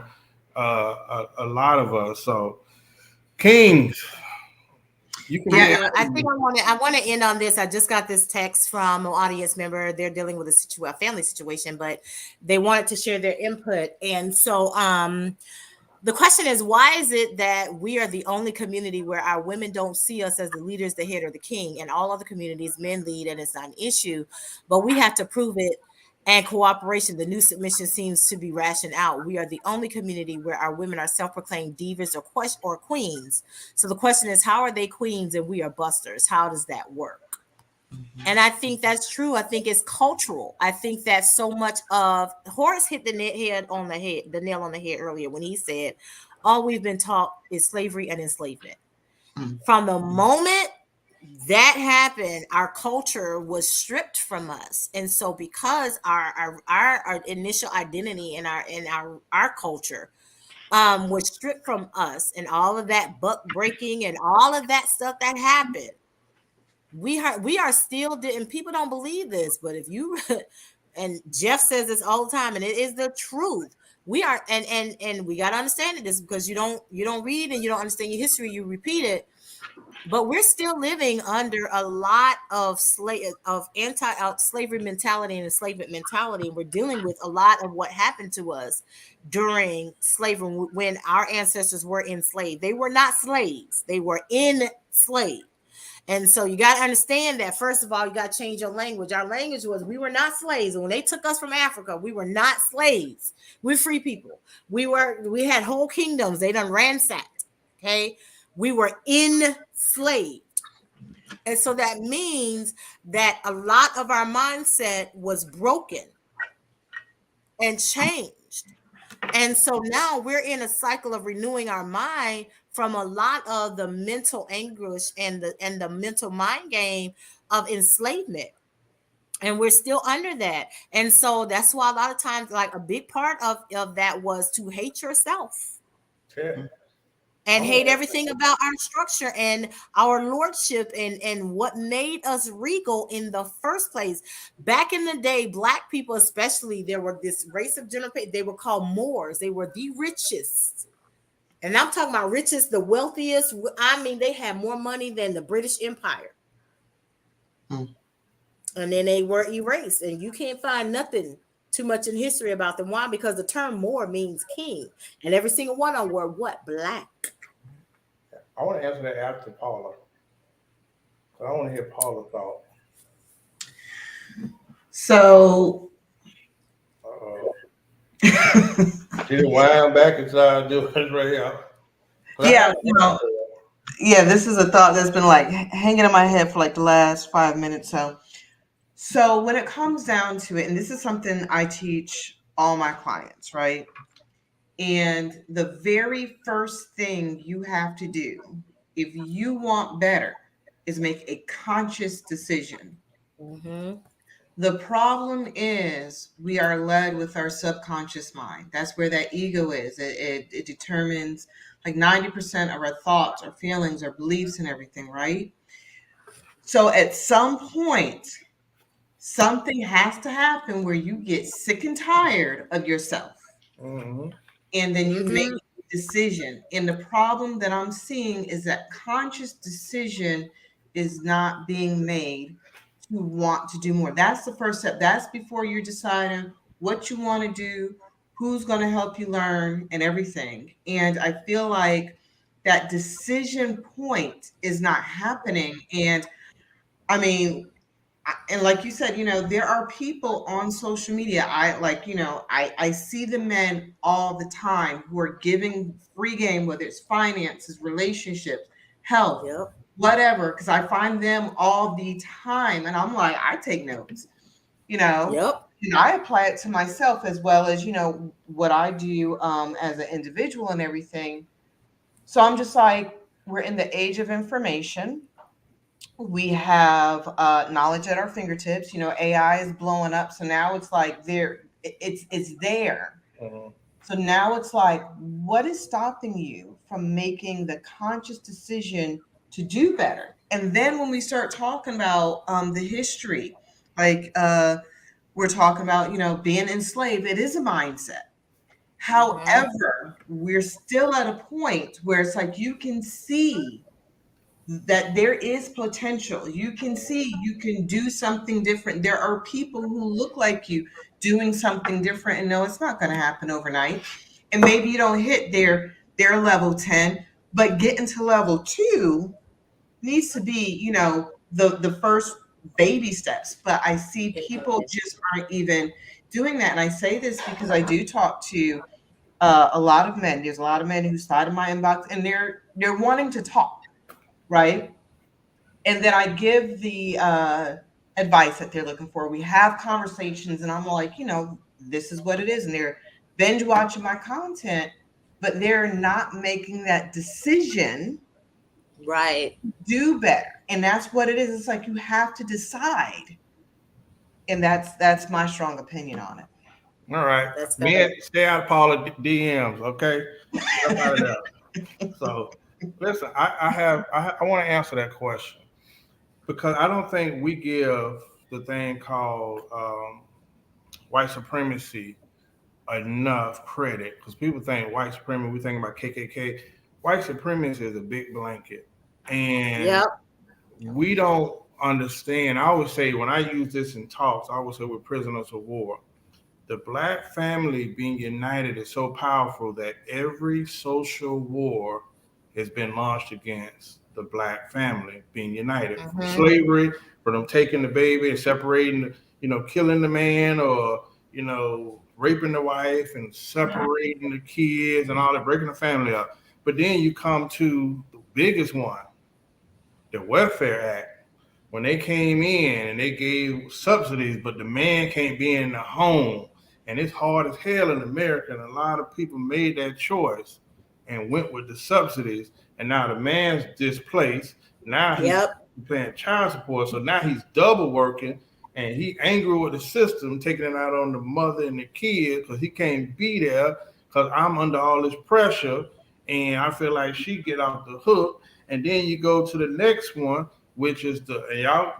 a lot of us. So, Kings, you can. Yeah, I think I want to end on this. I just got this text from an audience member. They're dealing with a family situation, but they wanted to share their input. And so, the question is, why is it that we are the only community where our women don't see us as the leaders, the head, or the king? And all other communities, men lead, and it's not an issue, but we have to prove it. And cooperation, the new submission seems to be rationed out. We are the only community where our women are self-proclaimed divas or queens. So the question is, how are they queens and we are busters? How does that work? And I think that's true. I think it's cultural. I think that so much of Horace hit the nail on the head earlier when he said, all we've been taught is slavery and enslavement. From the moment that happened, our culture was stripped from us. And so because our initial identity and our culture was stripped from us, and all of that buck breaking and all of that stuff that happened, we are still, and people don't believe this, but if you and Jeff says this all the time, and it is the truth, we are, and we got to understand this, because you don't read and you don't understand your history, you repeat it. But we're still living under a lot of anti-slavery mentality and enslavement mentality. And we're dealing with a lot of what happened to us during slavery when our ancestors were enslaved. They were not slaves. They were enslaved. And so you got to understand that, first of all, you got to change your language. Our language was, we were not slaves. And when they took us from Africa, we were not slaves. We're free people. We had whole kingdoms. They done ransacked. Okay. We were enslaved. And so that means that a lot of our mindset was broken and changed. And so now we're in a cycle of renewing our mind from a lot of the mental anguish and the mental mind game of enslavement. And we're still under that. And so that's why a lot of times, like, a big part of that was to hate yourself. Yeah. And hate everything about our structure and our lordship and what made us regal in the first place. Back in the day, Black people especially, there were this race of generation, they were called Moors. They were the richest. And I'm talking about richest, the wealthiest. I mean, they had more money than the British Empire. And then they were erased. And you can't find nothing too much in history about them. Why? Because the term Moor means king. And every single one of them were what? Black. I want to answer that after Paula. I want to hear Paula's thought. So, She's wind back and try to do it right here. Yeah, this is a thought that's been like hanging in my head for like the last 5 minutes. So when it comes down to it, and this is something I teach all my clients, right? And the very first thing you have to do, if you want better, is make a conscious decision. Mm-hmm. The problem is we are led with our subconscious mind. That's where that ego is. It determines like 90% of our thoughts, our feelings, our beliefs, and everything, right? So at some point, something has to happen where you get sick and tired of yourself. Mm-hmm. And then you make Mm-hmm. a decision. And the problem that I'm seeing is that conscious decision is not being made to want to do more. That's the first step. That's before you're deciding what you want to do, who's going to help you learn, and everything. And I feel like that decision point is not happening. And I mean, and like you said, there are people on social media. I see the men all the time who are giving free game, whether it's finances, relationships, health, Yep. whatever, because I find them all the time. And I'm like, I take notes, Yep. and I apply it to myself as well as, what I do as an individual and everything. So I'm just like, we're in the age of information. We have knowledge at our fingertips. AI is blowing up, so now it's like it's there. Mm-hmm. So now it's like, what is stopping you from making the conscious decision to do better? And then when we start talking about the history, like we're talking about, being enslaved, it is a mindset. However, we're still at a point where it's like you can see that there is potential. You can see you can do something different. There are people who look like you doing something different, and no, it's not going to happen overnight. And maybe you don't hit their level 10, but getting to level 2 needs to be, the first baby steps. But I see people just aren't even doing that. And I say this because I do talk to a lot of men. There's a lot of men who slide in my inbox, and they're wanting to talk, right? And then I give the advice that they're looking for. We have conversations, and I'm like, this is what it is. And they're binge watching my content, but they're not making that decision Right. to do better. And that's what it is. It's like you have to decide. And that's my strong opinion on it. All right. That's Men, good. stay out of Paula DMs, okay? Step out of there. So, listen, I want to answer that question because I don't think we give the thing called white supremacy enough credit because people think white supremacy, we think about KKK. White supremacy is a big blanket, and Yep. we don't understand. I always say when I use this in talks, I always say we're prisoners of war. The Black family being united is so powerful that every social war has been launched against the Black family being united. From slavery, for them taking the baby and separating, killing the man or, raping the wife and separating the kids and all that, breaking the family up. But then you come to the biggest one, the Welfare Act. When they came in and they gave subsidies, but the man can't be in the home. And it's hard as hell in America. And a lot of people made that choice and went with the subsidies. And now the man's displaced. Now he's paying child support. So now he's double working. And he angry with the system, taking it out on the mother and the kid because he can't be there because I'm under all this pressure. And I feel like she get off the hook. And then you go to the next one, which is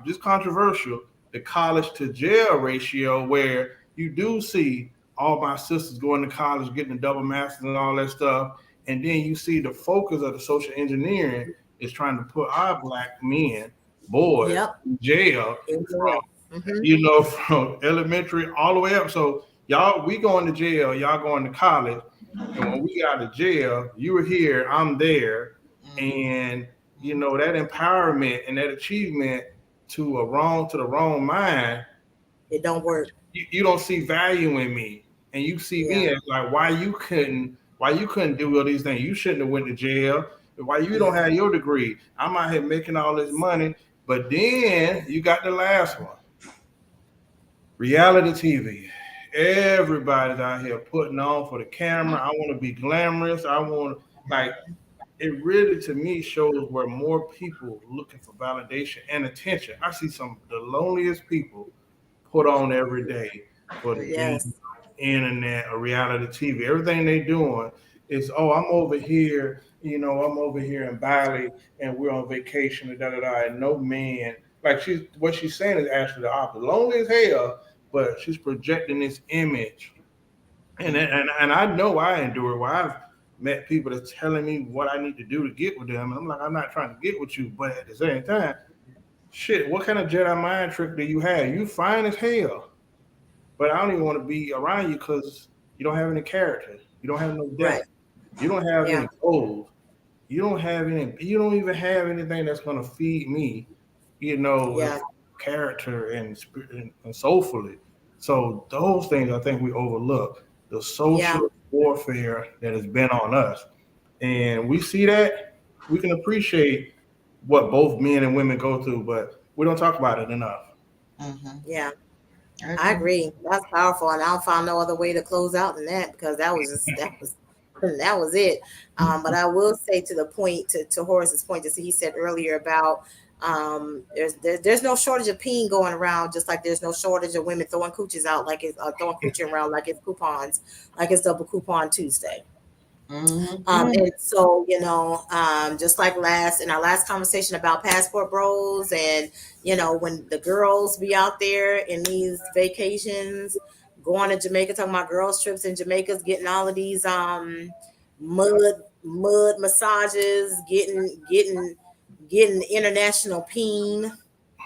just controversial, the college to jail ratio, where you do see all my sisters going to college, getting a double master's and all that stuff. And then you see the focus of the social engineering is trying to put our Black men, boys, in jail, from elementary all the way up. So we going to jail, y'all going to college. And when we got to jail, you were here, I'm there. And that empowerment and that achievement to the wrong mind, it don't work. You don't see value in me, and you see me as like, why you couldn't do all these things? You shouldn't have went to jail. Why you don't have your degree? I'm out here making all this money, but then you got the last one, reality TV. everybody's out here putting on for the camera. I want to be glamorous. I want like it really to me shows where more people looking for validation and attention. I see some of the loneliest people put on every day for the internet or reality TV. Everything they doing is, oh, I'm over here, I'm over here in Bali and we're on vacation and and no man. Like what she's saying is actually the opposite. Lonely as hell, but she's projecting this image. And I know I endure where I've met people that's telling me what I need to do to get with them. And I'm like, I'm not trying to get with you, but at the same time, shit, what kind of Jedi mind trick do you have? You fine as hell, but I don't even want to be around you because you don't have any character. You don't have no depth. Right. You don't have any goals. You don't even have anything that's going to feed me, character and soulfully. So those things I think we overlook. The social warfare that has been on us. And we see that, we can appreciate what both men and women go through, but we don't talk about it enough. Mm-hmm. Yeah, I agree. That's powerful, and I don't find no other way to close out than that because that was it. But I will say to the point, to Horace's point, that he said earlier about there's no shortage of peen going around, just like there's no shortage of women throwing coochies out like it's throwing coochie around like it's coupons, like it's Double Coupon Tuesday. Mm-hmm. And so, just like in our last conversation about passport bros, and when the girls be out there in these vacations, going to Jamaica, talking about girls trips in Jamaica, getting all of these mud massages, getting international peen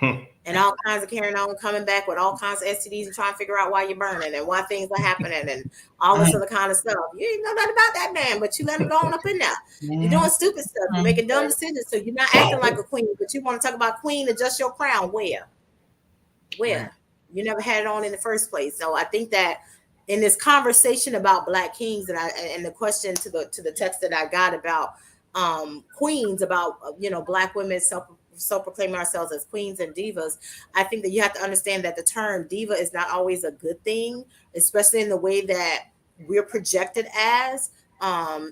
and all kinds of carrying on, coming back with all kinds of STDs and trying to figure out why you're burning and why things are happening and all this other kind of stuff. You ain't know nothing about that man, but you let it go on up in there. You're doing stupid stuff. You're making dumb decisions. So you're not acting like a queen, but you want to talk about queen, adjust your crown. Where? You never had it on in the first place. So I think that in this conversation about Black kings and the question to the text that I got about queens, about Black women self-proclaiming ourselves as queens and divas, I think that you have to understand that the term diva is not always a good thing, especially in the way that we're projected as.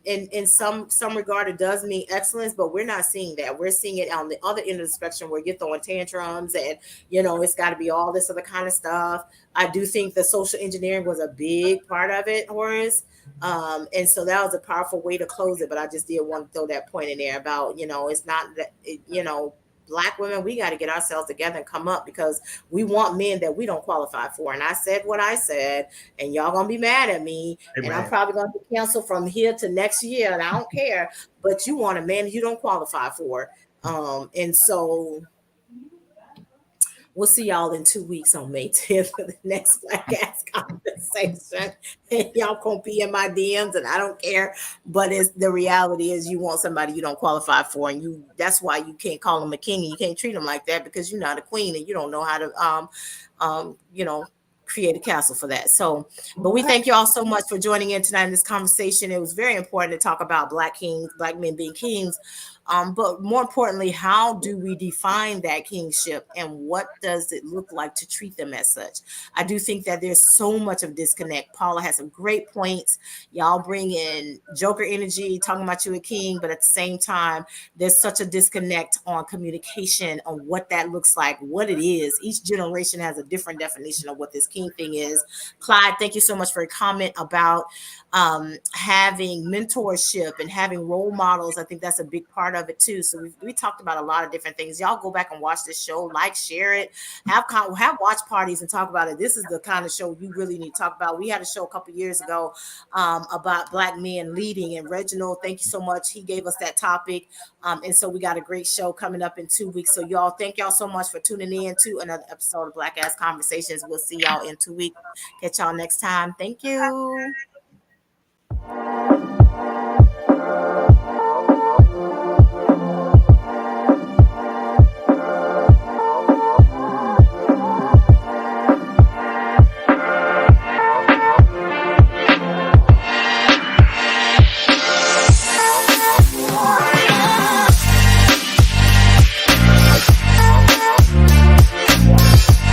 In some regard, it does mean excellence, but we're not seeing that. We're seeing it on the other end of the spectrum where you're throwing tantrums and, it's got to be all this other kind of stuff. I do think the social engineering was a big part of it, Horace. And so that was a powerful way to close it. But I just did want to throw that point in there about, it's not that, Black women, we got to get ourselves together and come up because we want men that we don't qualify for. And I said what I said, and y'all going to be mad at me. Amen. And I'm probably going to be canceled from here to next year. And I don't care, but you want a man you don't qualify for. And so we'll see y'all in 2 weeks on May 10th for the next Black Ass Conversation. And y'all gonna be in my DMs, and I don't care. But the reality is, you want somebody you don't qualify for, and that's why you can't call him a king, and you can't treat him like that because you're not a queen, and you don't know how to create a castle for that. So, but we thank you all so much for joining in tonight in this conversation. It was very important to talk about Black kings, Black men being kings. But more importantly, how do we define that kingship and what does it look like to treat them as such? I do think that there's so much of disconnect. Paula has some great points. Y'all bring in Joker energy, talking about you a king, but at the same time, there's such a disconnect on communication, on what that looks like, what it is. Each generation has a different definition of what this king thing is. Clyde, thank you so much for your comment about having mentorship and having role models. I think that's a big part of it too. So we talked about a lot of different things. Y'all go back and watch this show, like, share it, have watch parties and talk about it. This is the kind of show you really need to talk about. We had a show a couple years ago about Black men leading, and Reginald, thank you so much. He gave us that topic. And so we got a great show coming up in 2 weeks. So y'all, thank y'all so much for tuning in to another episode of Black Ass Conversations. We'll see y'all in 2 weeks. Catch y'all next time. Thank you.